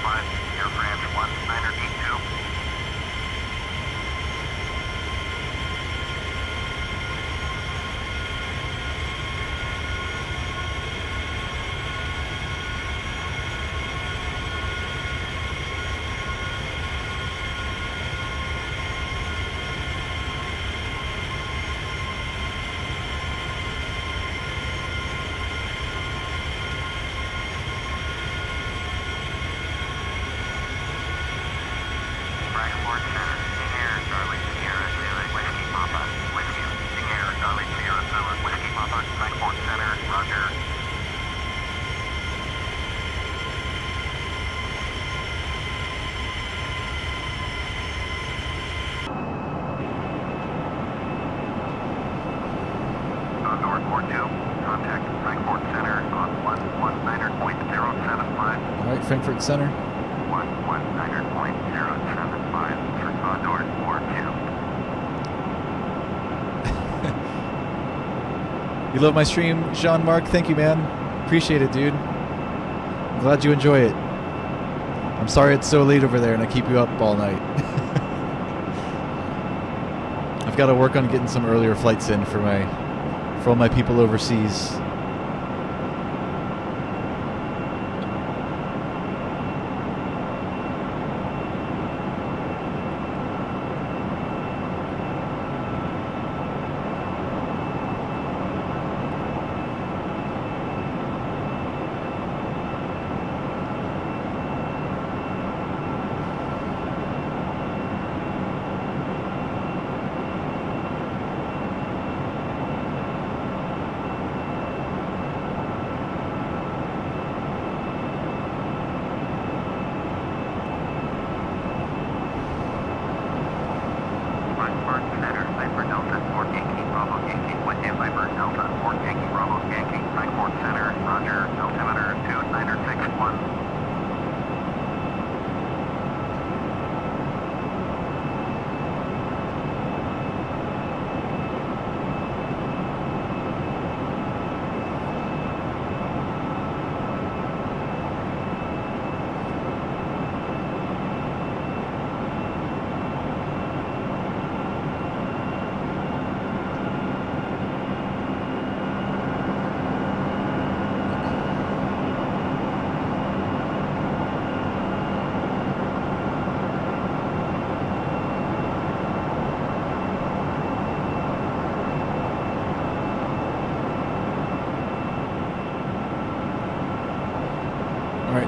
Speaker 1: Frankfurt Center.
Speaker 2: 119.075 for Condor 42.
Speaker 1: You love my stream, Jean-Marc? Thank you, man. Appreciate it, dude. I'm glad you enjoy it. I'm sorry it's so late over there and I keep you up all night. I've got to work on getting some earlier flights in for all my people overseas.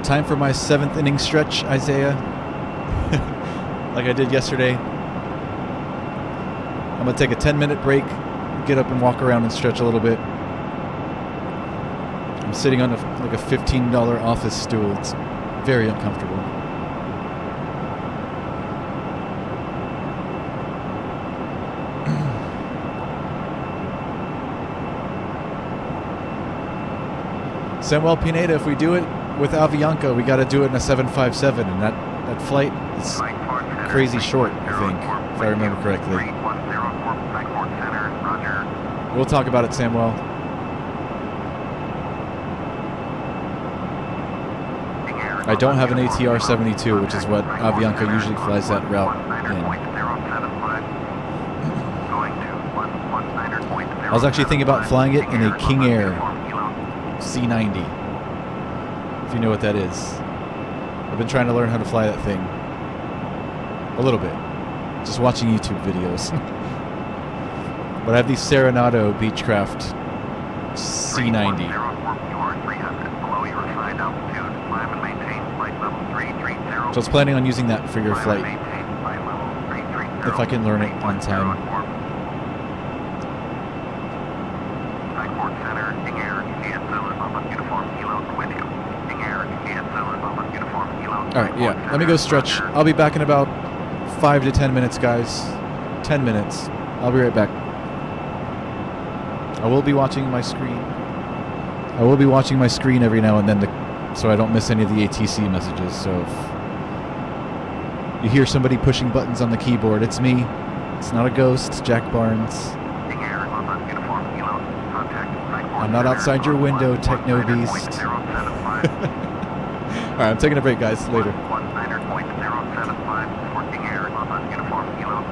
Speaker 1: Time for my 7th inning stretch, Isaiah. Like I did yesterday. I'm going to take a 10-minute break, get up and walk around and stretch a little bit. I'm sitting on like a $15 office stool. It's very uncomfortable. Samuel Pineda, if we do it with Avianca, we got to do it in a 757, and that flight is crazy short, I think, if I remember correctly. We'll talk about it, Samuel. I don't have an ATR-72, which is what Avianca usually flies that route in. I was actually thinking about flying it in a King Air C90. If you know what that is. I've been trying to learn how to fly that thing. A little bit. just watching YouTube videos. But I have the Serenado Beechcraft C90.
Speaker 2: You are 300 below your assigned altitude. Climb and maintain flight level 330.
Speaker 1: So I was planning on using that for your
Speaker 2: Climb and
Speaker 1: flight,
Speaker 2: maintain flight level 330.
Speaker 1: if I can learn it on time.
Speaker 2: Skyport Center, King Air, EGCC Loma Uniform Kilo with you. King Air, EGCC Loma Uniform Kilo.
Speaker 1: Alright, yeah. Let me go stretch. I'll be back in about 5 to 10 minutes, guys. 10 minutes. I'll be right back. I will be watching my screen. I will be watching my screen every now and then so I don't miss any of the ATC messages. So if you hear somebody pushing buttons on the keyboard, it's me. It's not a ghost. It's Jack Barnes.
Speaker 2: King Air, Loma Uniform Kilo. Contact Skyport
Speaker 1: I'm not
Speaker 2: Center
Speaker 1: outside your
Speaker 2: on
Speaker 1: window, Techno Beast.
Speaker 2: 190.075.
Speaker 1: Alright, I'm taking a break, guys. Later.
Speaker 2: 190.075 for King Air, Loma Uniform Kilo.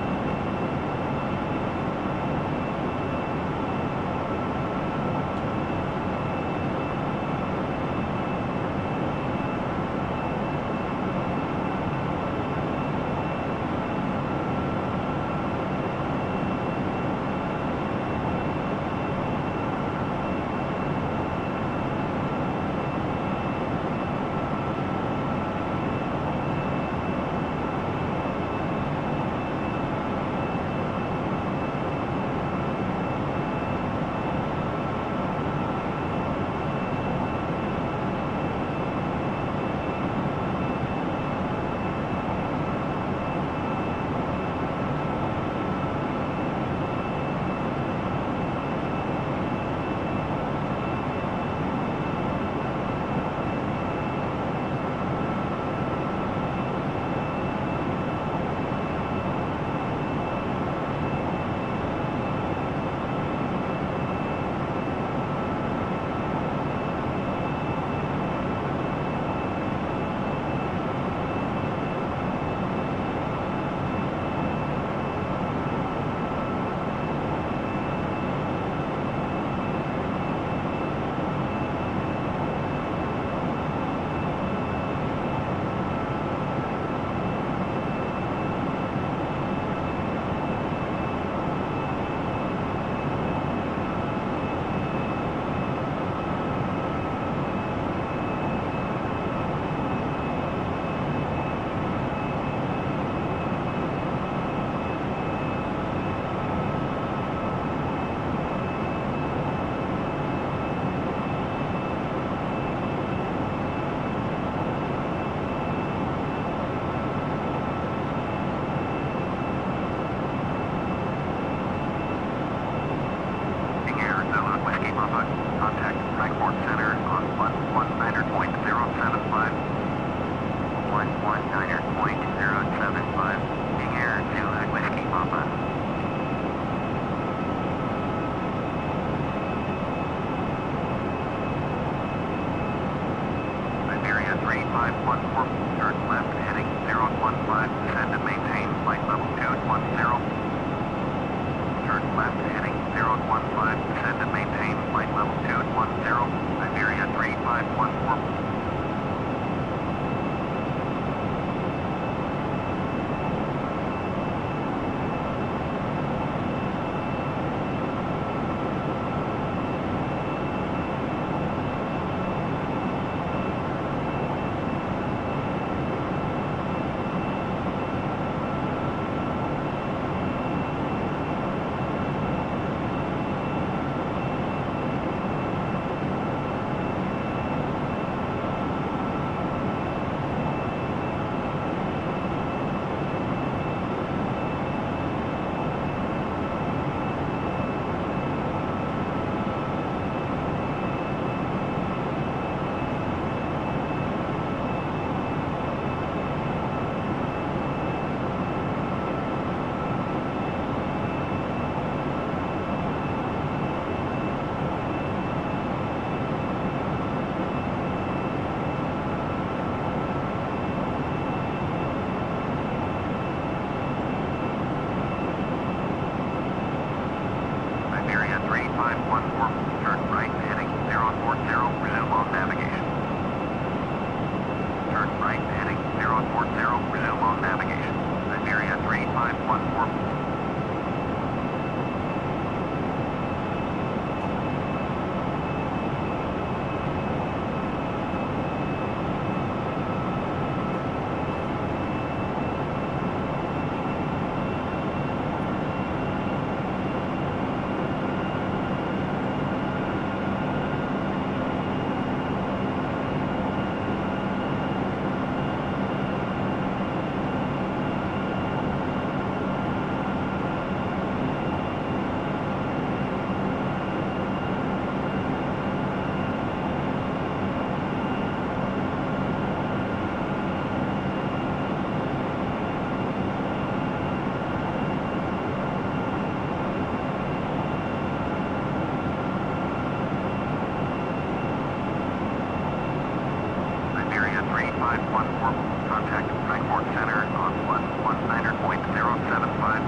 Speaker 2: Contact Frankfurt Center on 119.075.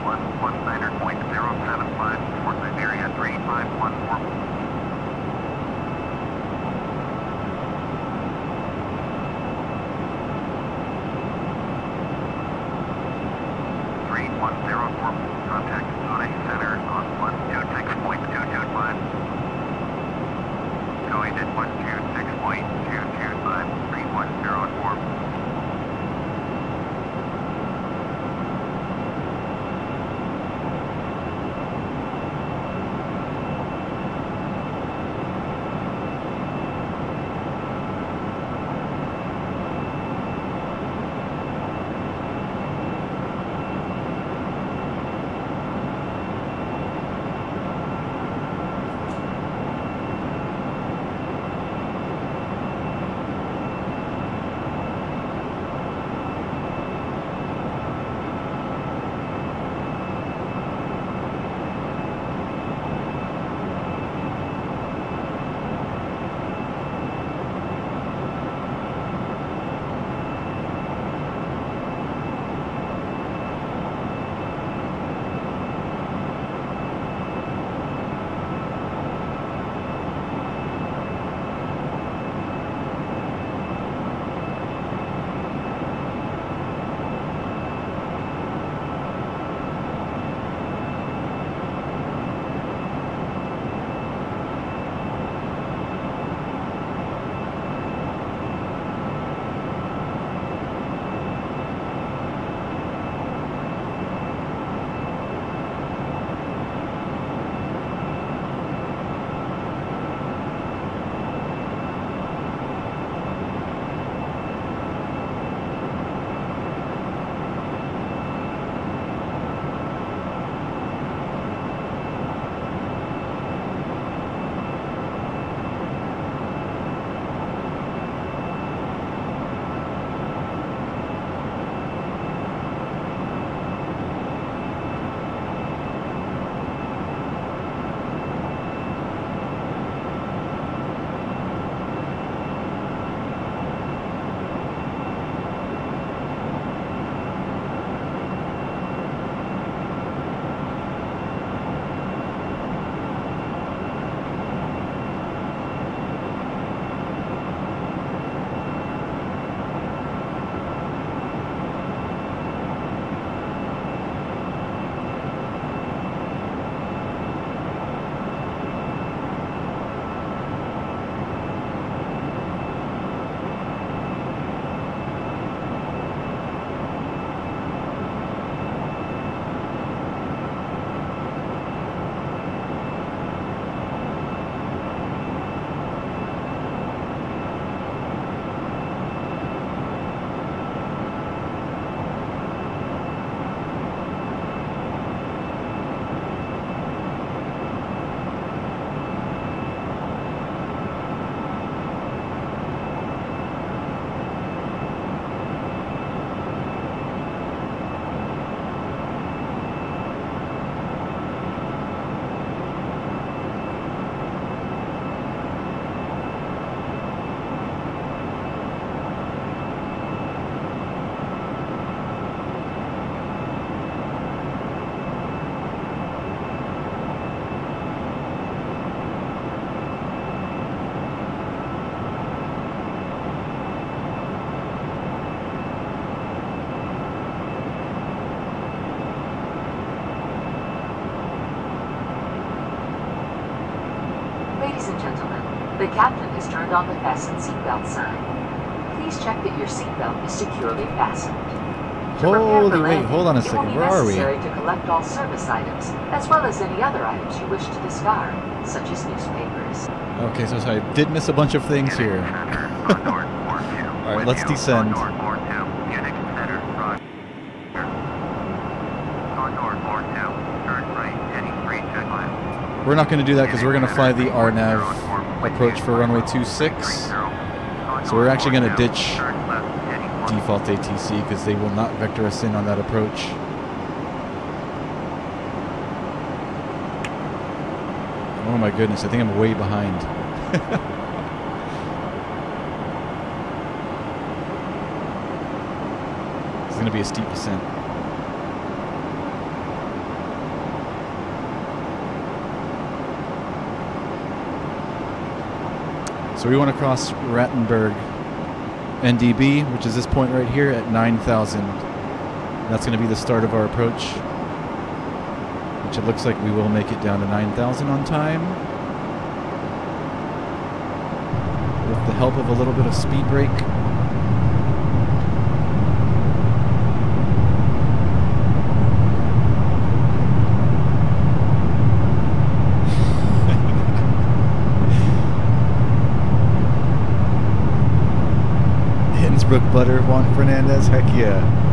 Speaker 2: 119.075 for Siberia 3514. 3104. Contact Zurich Center on 126.225. Going at 126.225, 3104.
Speaker 3: Ladies and gentlemen, the captain has turned on the fasten seatbelt sign. Please check that your seatbelt is securely fastened. To prepare for
Speaker 1: Holy wait,
Speaker 3: landing,
Speaker 1: hold on a
Speaker 3: it will
Speaker 1: second.
Speaker 3: be
Speaker 1: Where are we?
Speaker 3: necessary to collect all service items, as well as any other items you wish to discard, such as newspapers.
Speaker 1: Okay, so I did miss a bunch of things here. Alright, let's descend. We're not going to do that because we're going to fly the RNAV approach for runway 26. So we're actually going to ditch default ATC because they will not vector us in on that approach. Oh my goodness, I think I'm way behind. going to be a steep descent. So we want to cross Rattenberg NDB, which is this point right here at 9,000. That's going to be the start of our approach, which it looks like we will make it down to 9,000 on time, with the help of a little bit of speed brake. Innsbruck butter, Juan Fernandez, heck yeah.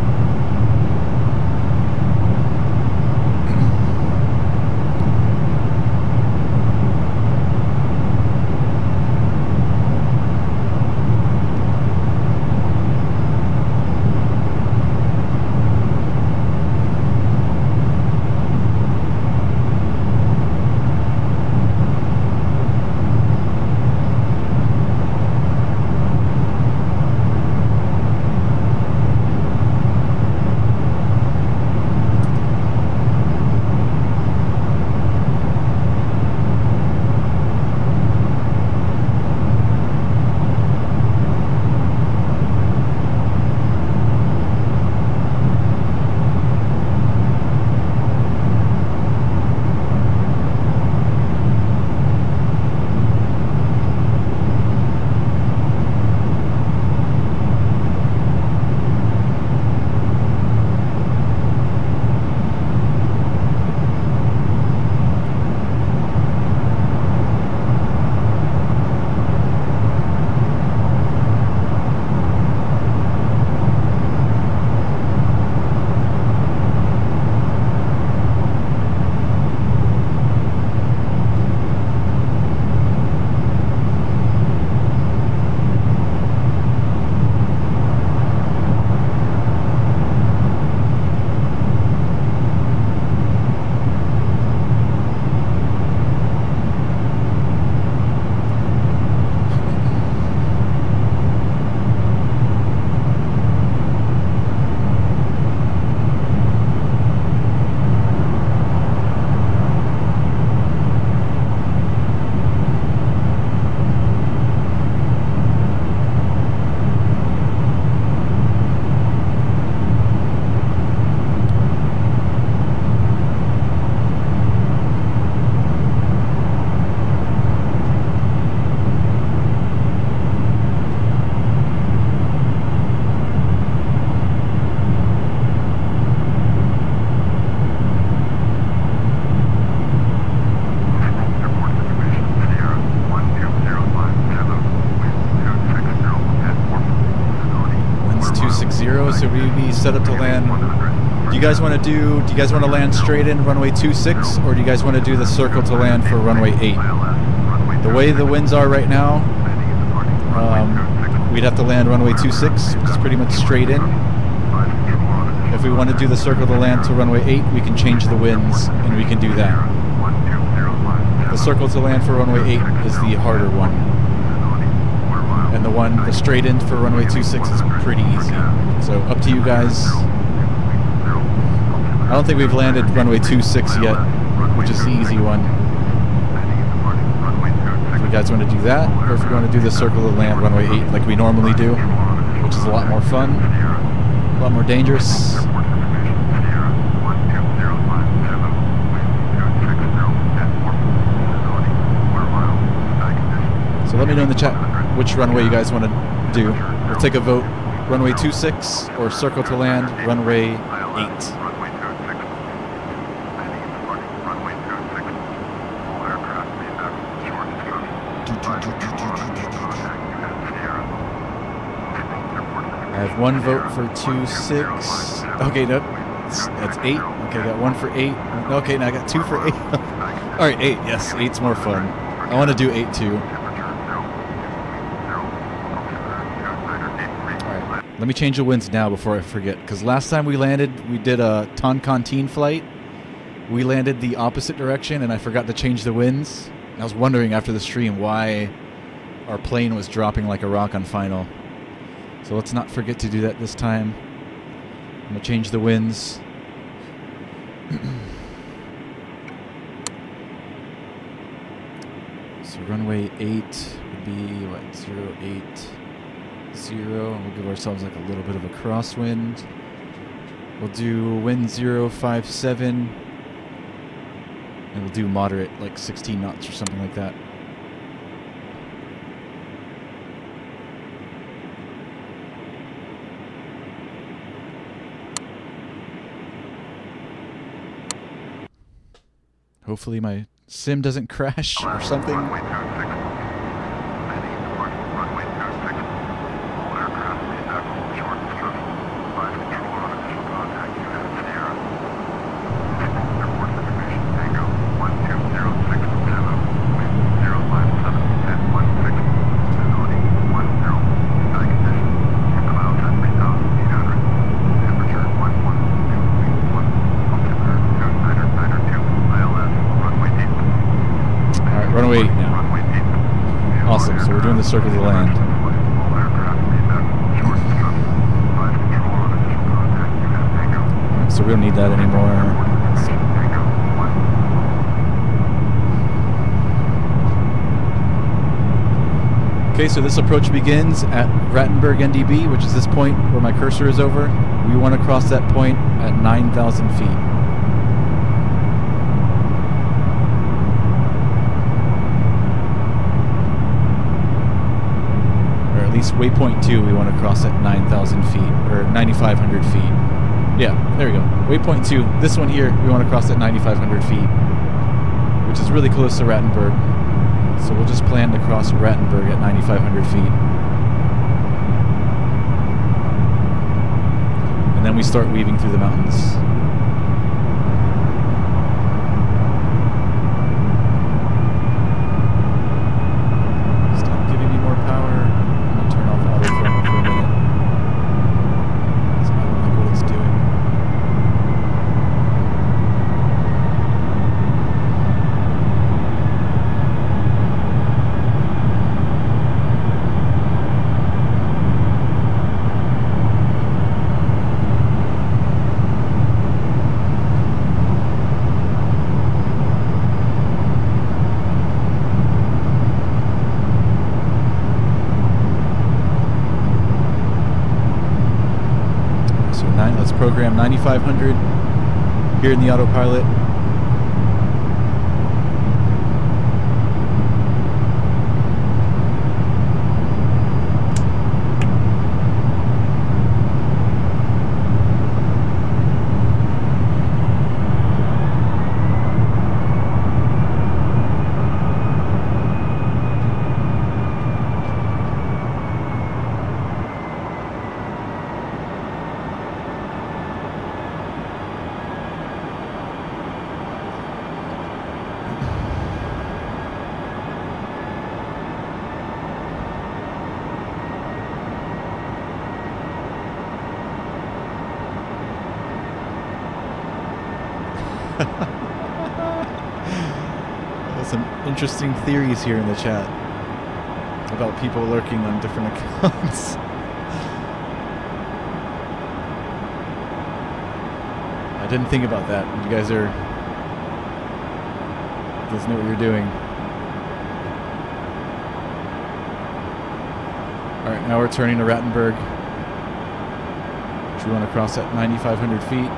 Speaker 1: So we be set up to land. Do you guys want to land straight in runway 26, or do you guys want to do the circle to land for runway 8? The way the winds are right now, we'd have to land runway 26, which is pretty much straight in. If we want to do the circle to land to runway 8, we can change the winds, and we can do that. The circle to land for runway 8 is the harder one. And the straight in for runway 26 is pretty easy. So up to you guys. I don't think we've landed runway 26 yet, which is the easy one. If you guys want to do that, or if you want to do the circle to land runway 8 like we normally do, which is a lot more fun, a lot more dangerous. So let me know in the chat which runway you guys want to do. We'll take a vote. Runway 26 or circle to land runway 8. I have one vote for 26. Okay, nope. That's 8. Okay, I got one for 8. Okay, now I got 2 for 8. Alright, 8. Yes, 8's more fun. I want to do 8 too. Let me change the winds now before I forget, because last time we landed, we did a Toncontin flight. We landed the opposite direction, and I forgot to change the winds. And I was wondering after the stream why our plane was dropping like a rock on final. So let's not forget to do that this time. I'm gonna change the winds. So runway 8 would be what, 080. We'll give ourselves like a little bit of a crosswind. We'll do wind 057, and we'll do moderate, like 16 knots or something like that. Hopefully my sim doesn't crash or something.
Speaker 2: Runway 26. Heading north, runway 26. All aircraft may tackle short instruction. Advise control on initial contact unit Sierra. Small airport information Tango 12060. Wind 057 at 16. Visibility 10. Sky condition. Clouds at 3,800. Temperature 11. Wind 1. Altimeter 2992. ILS runway 8.
Speaker 1: Alright, runway 8 now.
Speaker 2: Runway 8.
Speaker 1: Awesome, so we're doing the circle of the land.
Speaker 2: All aircraft may tackle short instruction. Advise control on initial contact unit Tango.
Speaker 1: Alright, so we don't need that anymore.
Speaker 2: Tango 1.
Speaker 1: Okay, so this approach begins at Rattenberg NDB, which is this point where my cursor is over. We want to cross that point at 9,000 feet. Or at least waypoint 2 we want to cross at 9,000 feet, or 9,500 feet. Yeah, there we go. Waypoint 2, this one here, we want to cross at 9,500 feet, which is really close to Rattenberg. So we'll just plan to cross Rattenberg at 9,500 feet. And then we start weaving through the mountains. Stop giving me more power. I'm going to turn off auto thermal for a minute. So I don't like what it's doing. Program 9,500 here in the autopilot. Some interesting theories here in the chat about people lurking on different accounts. I didn't think about that. You guys know what you're doing. Alright, now we're turning to Rattenberg, which we want to cross at 9,500 feet.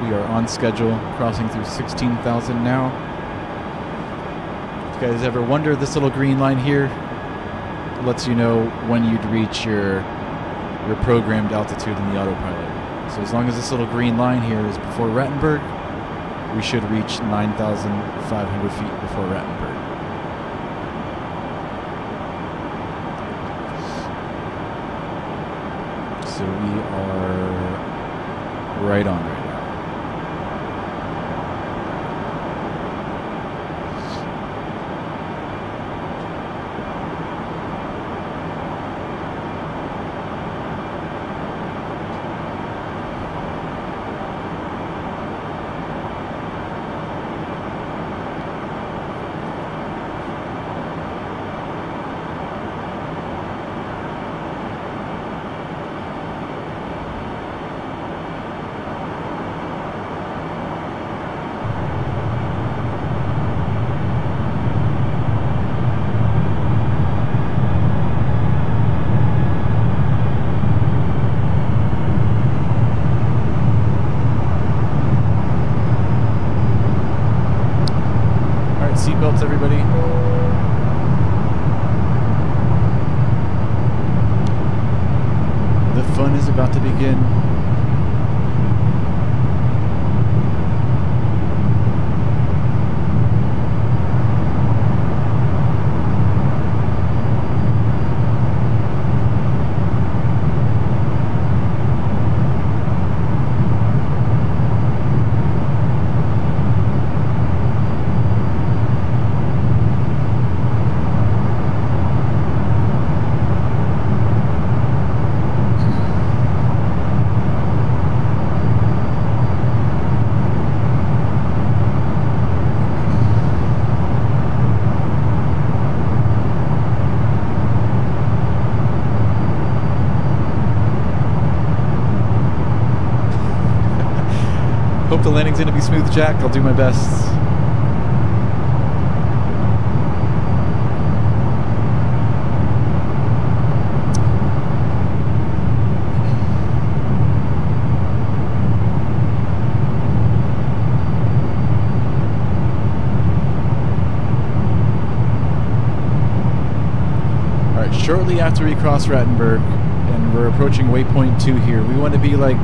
Speaker 1: We are on schedule, crossing through 16,000 now. If you guys ever wonder, this little green line here lets you know when you'd reach your programmed altitude in the autopilot. So as long as this little green line here is before Rattenberg, we should reach 9,500 feet before Rattenberg. So we are right on right now. about to begin. Hope the landing's gonna be smooth, Jack. I'll do my best. Alright, shortly after we cross Rattenberg, and we're approaching waypoint 2 here, we want to be like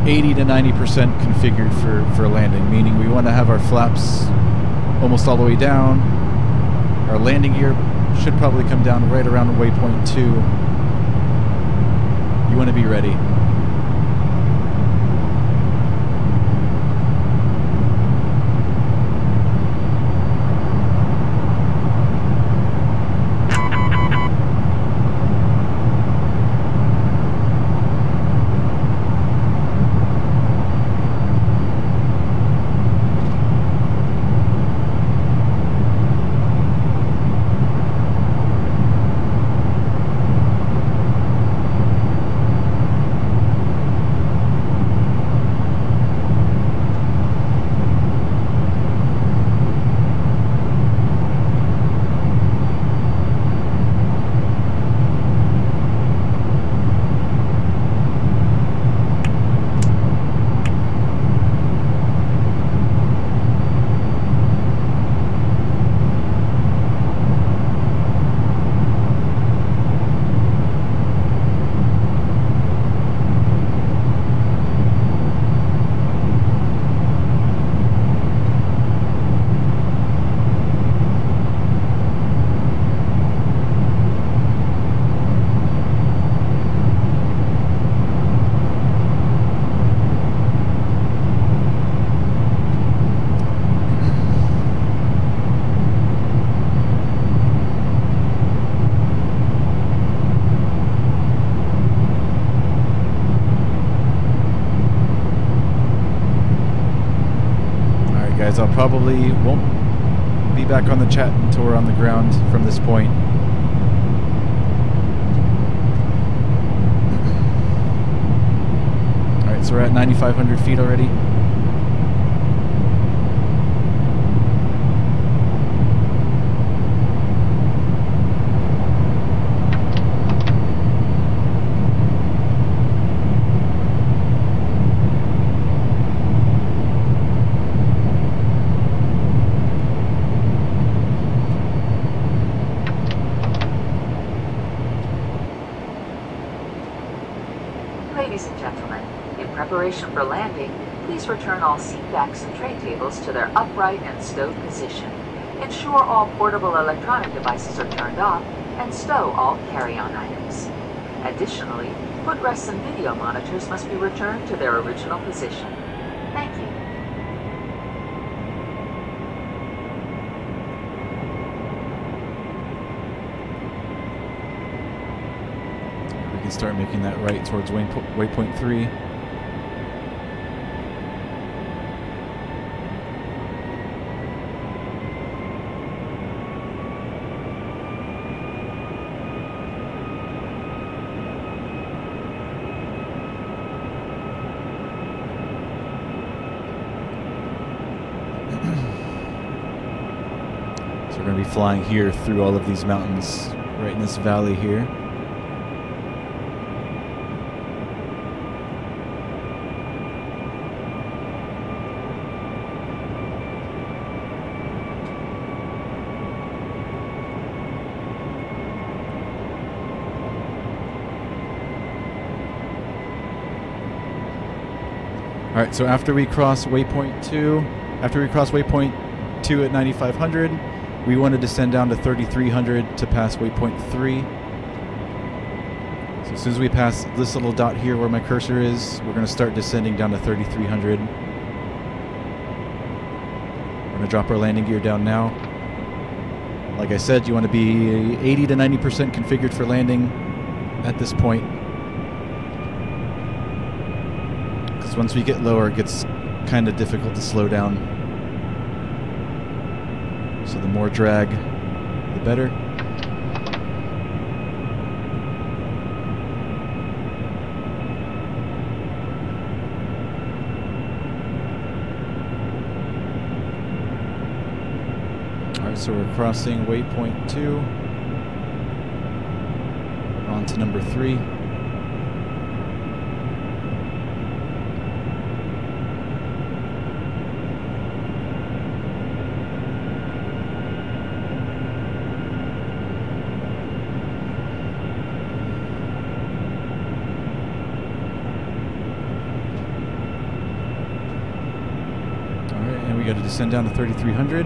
Speaker 1: 80 to 90% configured for landing, meaning we want to have our flaps almost all the way down. Our landing gear should probably come down right around waypoint 2. You want to be ready. Guys, I'll probably won't be back on the chat until we're on the ground from this point. Alright, so we're at 9,500 feet already.
Speaker 3: Preparation for landing, please return all seat backs and tray tables to their upright and stowed position. Ensure all portable electronic devices are turned off, and stow all carry-on items. Additionally, footrests and video monitors must be returned to their original position. Thank you.
Speaker 1: We can start making that right towards waypoint 3. So we're going to be flying here through all of these mountains, right in this valley here. Alright, so after we cross waypoint 2, at 9500, we want to descend down to 3300 to pass waypoint 3. So as soon as we pass this little dot here where my cursor is, we're going to start descending down to 3300. We're going to drop our landing gear down now. Like I said, you want to be 80 to 90% configured for landing at this point. Because once we get lower, it gets kind of difficult to slow down. So the more drag, the better. So we're crossing waypoint 2 on to number 3. All right, and we got to descend down to 3300.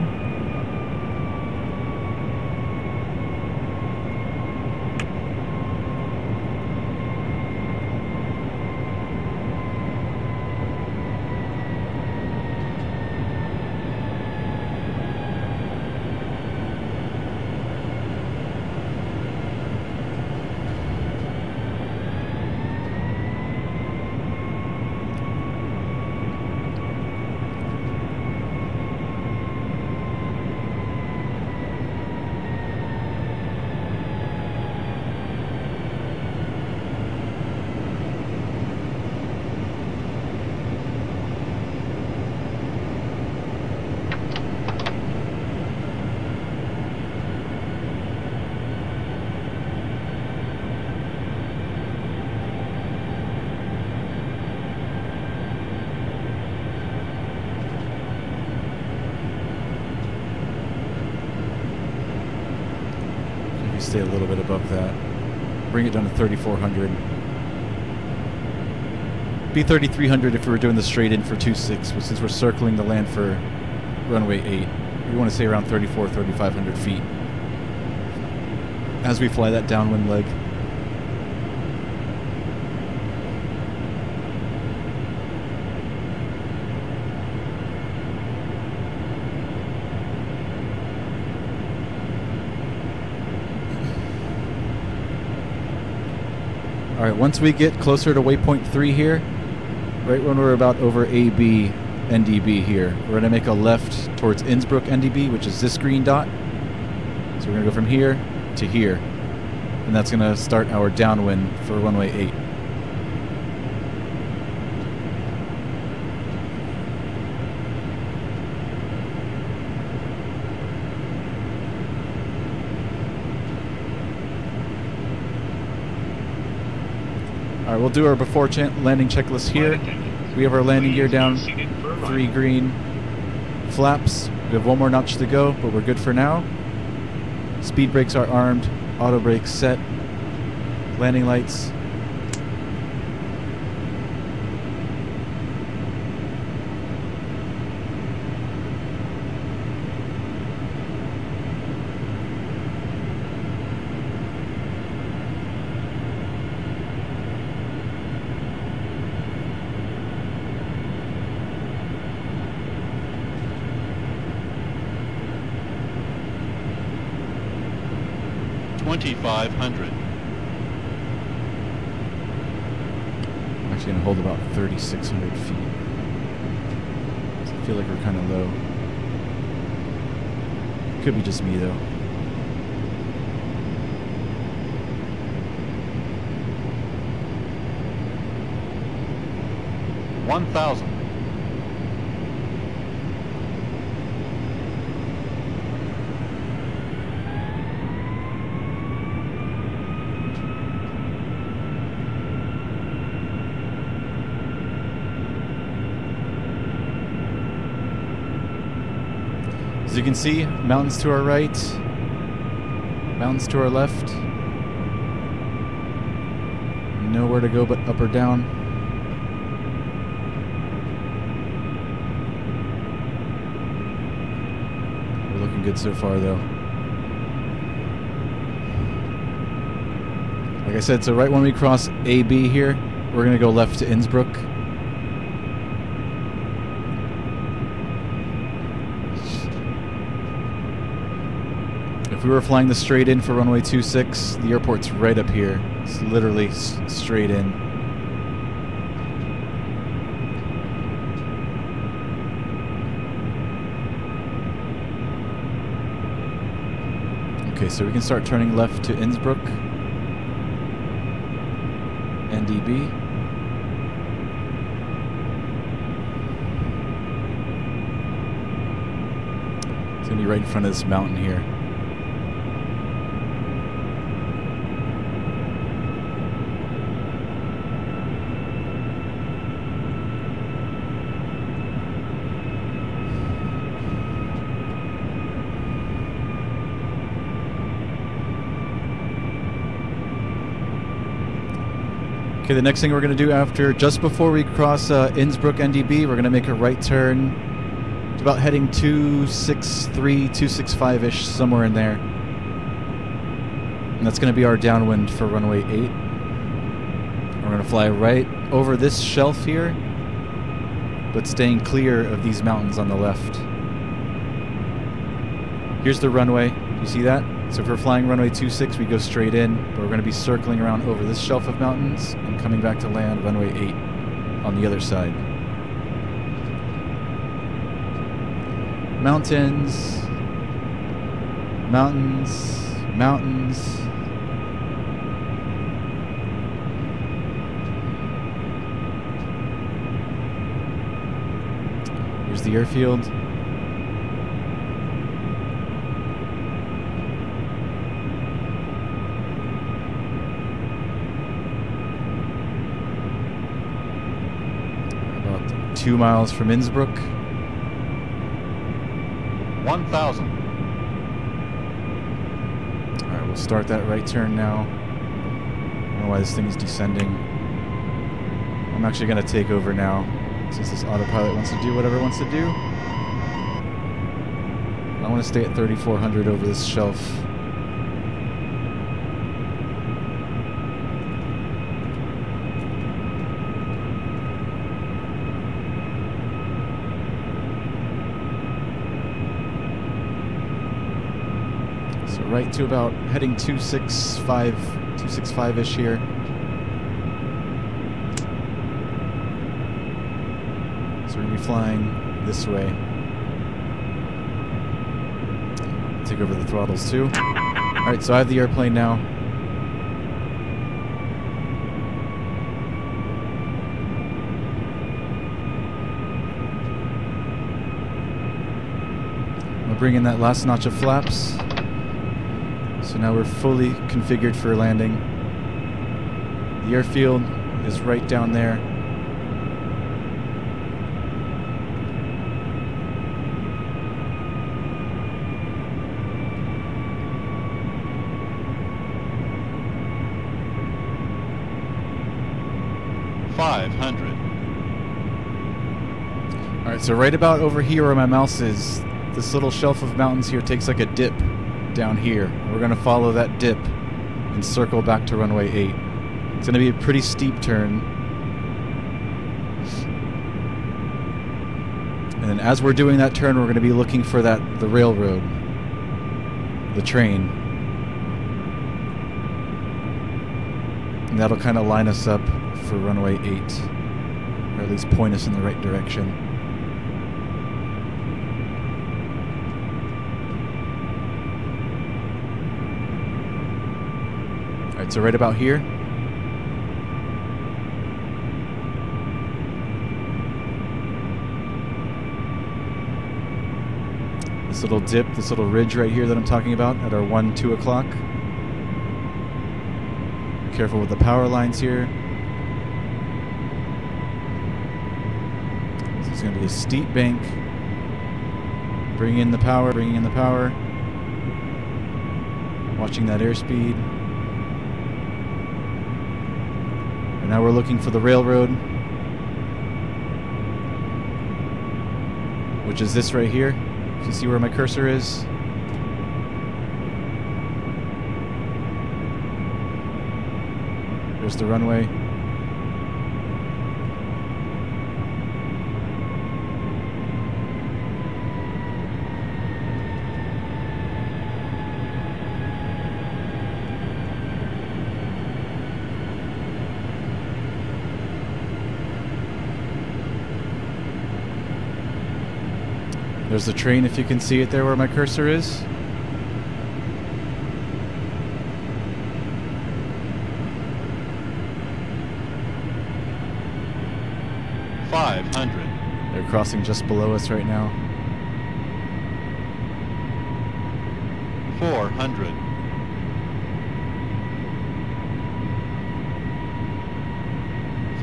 Speaker 1: Stay a little bit above that. Bring it down to 3,400. Be 3,300 if we were doing the straight in for 2.6, but since we're circling the land for runway 8, we want to stay around 3,500 feet as we fly that downwind leg. Alright, once we get closer to waypoint 3 here, right when we're about over AB NDB here, we're going to make a left towards Innsbruck NDB, which is this green dot. So we're going to go from here to here. And that's going to start our downwind for runway 8. Alright, we'll do our before landing checklist here. We have our landing gear down, 3 green flaps. We have 1 more notch to go, but we're good for now. Speed brakes are armed, auto brakes set, landing lights. I'm actually going to hold about 3,600 feet. So I feel like we're kind of low. Could be just me though. $1,000. As you can see, mountains to our right, mountains to our left. Nowhere to go but up or down. looking good so far, though. Like I said, so right when we cross AB here, we're going to go left to Innsbruck. If we were flying this straight in for runway 26, the airport's right up here. It's literally straight in. Okay, so we can start turning left to Innsbruck. NDB. It's going to be right in front of this mountain here. Okay, the next thing we're going to do after, just before we cross Innsbruck NDB, we're going to make a right turn. It's about heading 263, 265-ish, somewhere in there. And that's going to be our downwind for runway 8. We're going to fly right over this shelf here, but staying clear of these mountains on the left. Here's the runway. You see that? So if we're flying runway 26, we go straight in, but we're going to be circling around over this shelf of mountains and coming back to land runway 8 on the other side. Mountains, mountains, mountains. Here's the airfield. About 2 miles from Innsbruck.
Speaker 7: 1,000.
Speaker 1: Alright, we'll start that right turn now. I don't know why this thing is descending. I'm actually going to take over now, since this autopilot wants to do whatever it wants to do. I want to stay at 3,400 over this shelf. So right to about heading 265-ish here. So we're going to be flying this way. Take over the throttles too. Alright, so I have the airplane now. I'll bring in that last notch of flaps. So now we're fully configured for landing. The airfield is right down there. Alright, so right about over here where my mouse is, this little shelf of mountains here takes like a dip down here. We're going to follow that dip and circle back to runway 8. It's going to be a pretty steep turn. And then as we're doing that turn, we're going to be looking for the railroad, the train. And that'll kind of line us up for runway 8, or at least point us in the right direction. Alright, so right about here. This little dip, this little ridge right here that I'm talking about at our 2 o'clock. Be careful with the power lines here. This is going to be a steep bank. Bringing in the power, bringing in the power. Watching that airspeed. And now we're looking for the railroad, which is this right here. If you see where my cursor is, There's the runway. There's the train, if you can see it there where my cursor is. They're crossing just below us right now.
Speaker 7: 400.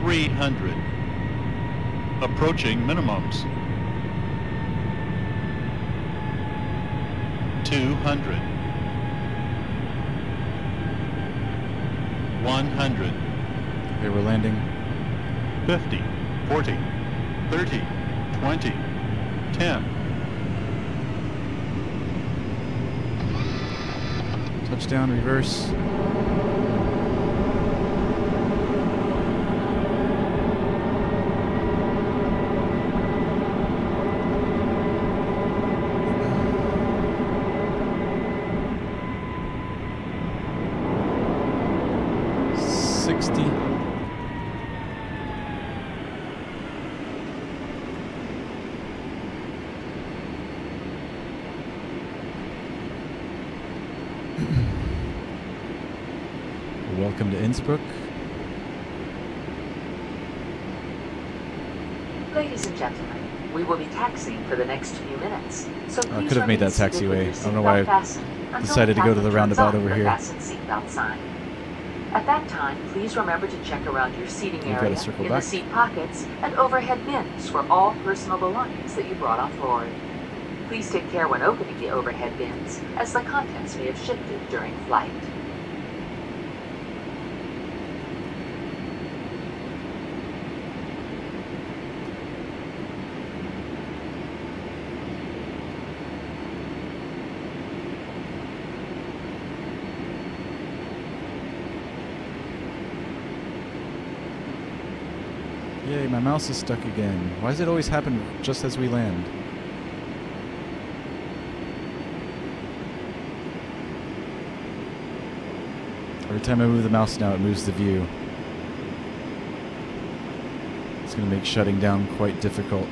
Speaker 7: 300. Approaching minimums. 200. 100.
Speaker 1: Okay, we're landing.
Speaker 7: 50. 40. 30. 20. 10.
Speaker 1: Touchdown, reverse. Welcome to Innsbruck.
Speaker 3: Ladies and gentlemen, we will be taxiing for the next few minutes. So
Speaker 1: I
Speaker 3: please
Speaker 1: could have made that
Speaker 3: remain seated with
Speaker 1: taxiway.
Speaker 3: your
Speaker 1: I don't know why
Speaker 3: seatbelt fastened until
Speaker 1: decided to go to the
Speaker 3: captain
Speaker 1: roundabout
Speaker 3: turns on
Speaker 1: over
Speaker 3: the
Speaker 1: here.
Speaker 3: fasten seatbelt sign. At that time, please remember to check around your seating
Speaker 1: You've gotta
Speaker 3: area,
Speaker 1: circle
Speaker 3: in
Speaker 1: back.
Speaker 3: the seat pockets, and overhead bins for all personal belongings that you brought on board. Please take care when opening the overhead bins, as the contents may have shifted during flight.
Speaker 1: Yay, my mouse is stuck again. Why does it always happen just as we land? Every time I move the mouse now, it moves the view. It's going to make shutting down quite difficult.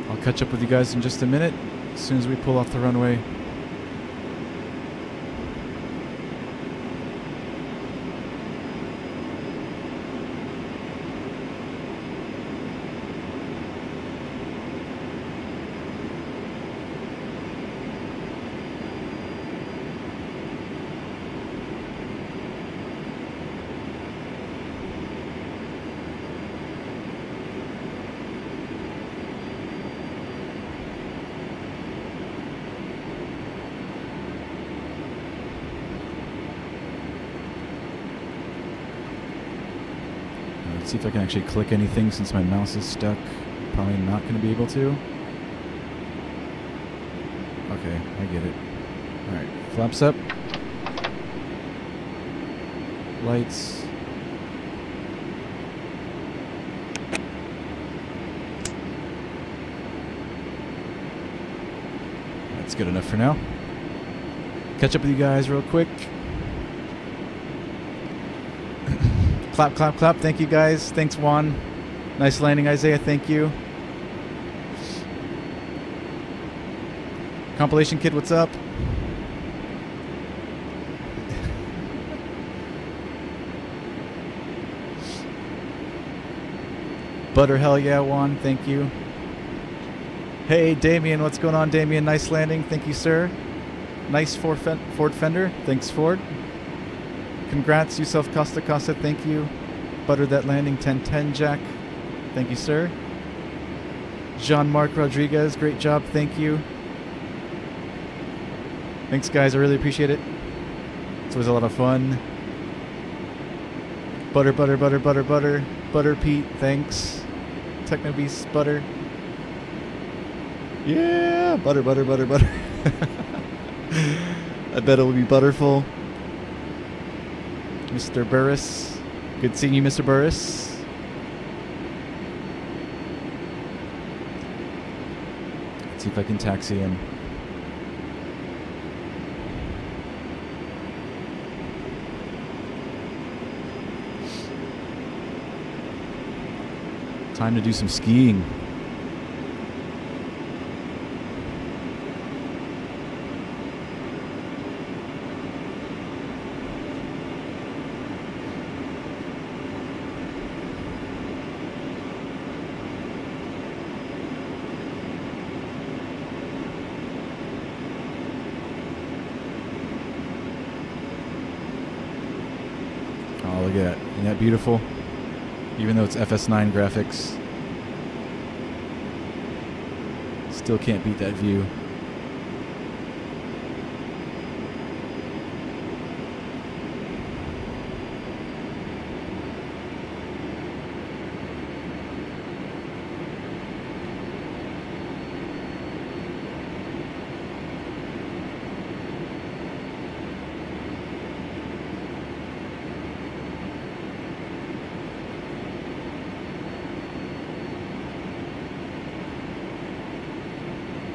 Speaker 1: I'll catch up with you guys in just a minute, as soon as we pull off the runway. Let's see if I can actually click anything since my mouse is stuck. Probably not going to be able to. Okay, I get it. Alright, flaps up. Lights. That's good enough for now. Catch up with you guys real quick. Clap, clap, clap. Thank you, guys. Thanks, Juan. Nice landing, Isaiah. Thank you. Compilation Kid, what's up? Butter, hell yeah, Juan. Thank you. Hey, Damien. What's going on, Damien? Nice landing. Thank you, sir. Nice Ford Fender. Thanks, Ford. Congrats, Yusuf Costa Costa. Thank you. Butter that landing 1010, Jack. Thank you, sir. Jean-Marc Rodriguez. Great job. Thank you. Thanks, guys. I really appreciate it. This was a lot of fun. Butter, butter, butter, butter, butter. Butter Pete. Thanks. Techno Beast. Butter. Yeah. Butter, butter, butter, butter. I bet it will be butterful. Mr. Burris. Good seeing you, Mr. Burris. Let's see if I can taxi in. Time to do some skiing. Oh, look at that. Isn't that beautiful? Even though it's FS9 graphics. Still can't beat that view.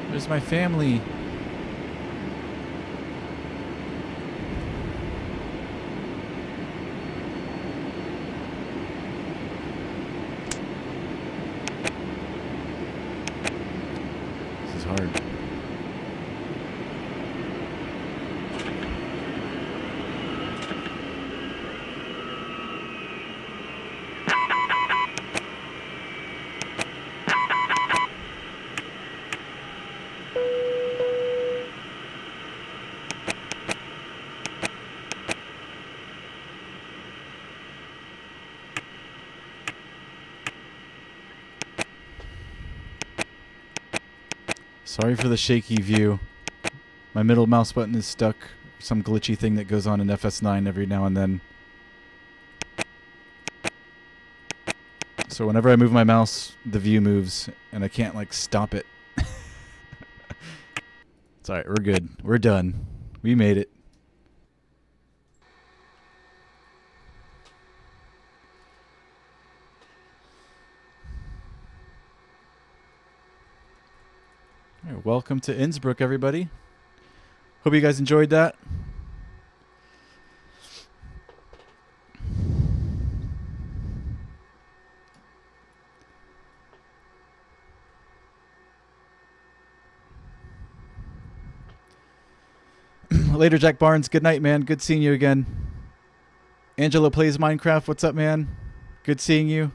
Speaker 1: Where's my family? This is hard. Sorry for the shaky view. My middle mouse button is stuck. Some glitchy thing that goes on in FS9 every now and then. So whenever I move my mouse, the view moves, and I can't, like, stop it. It's alright, we're good. We're done. We made it. Right, welcome to Innsbruck, everybody. Hope you guys enjoyed that. Later, Jack Barnes. Good night, man. Good seeing you again. Angelo Plays Minecraft. What's up, man? Good seeing you.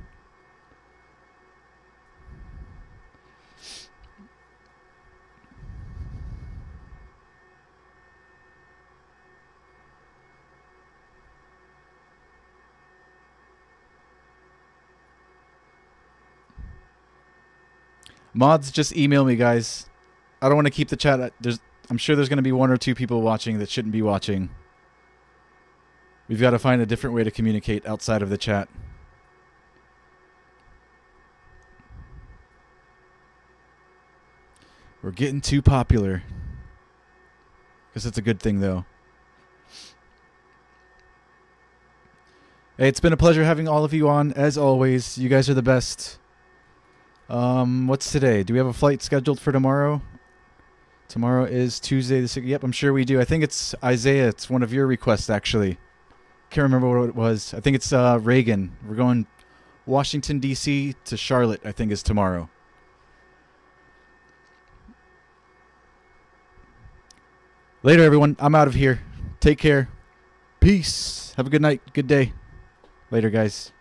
Speaker 1: Mods, just email me, guys. I don't want to keep the chat. I'm sure there's going to be 1 or 2 people watching that shouldn't be watching. We've got to find a different way to communicate outside of the chat. We're getting too popular. Guess it's a good thing, though. Hey, it's been a pleasure having all of you on, as always. You guys are the best. What's today? Do we have a flight scheduled for tomorrow? Tomorrow is Tuesday the 6th. Yep, I'm sure we do. I think it's Isaiah. It's one of your requests, actually. Can't remember what it was. I think it's Reagan. We're going Washington, D.C. to Charlotte, I think, is tomorrow. Later, everyone. I'm out of here. Take care. Peace. Have a good night. Good day. Later, guys.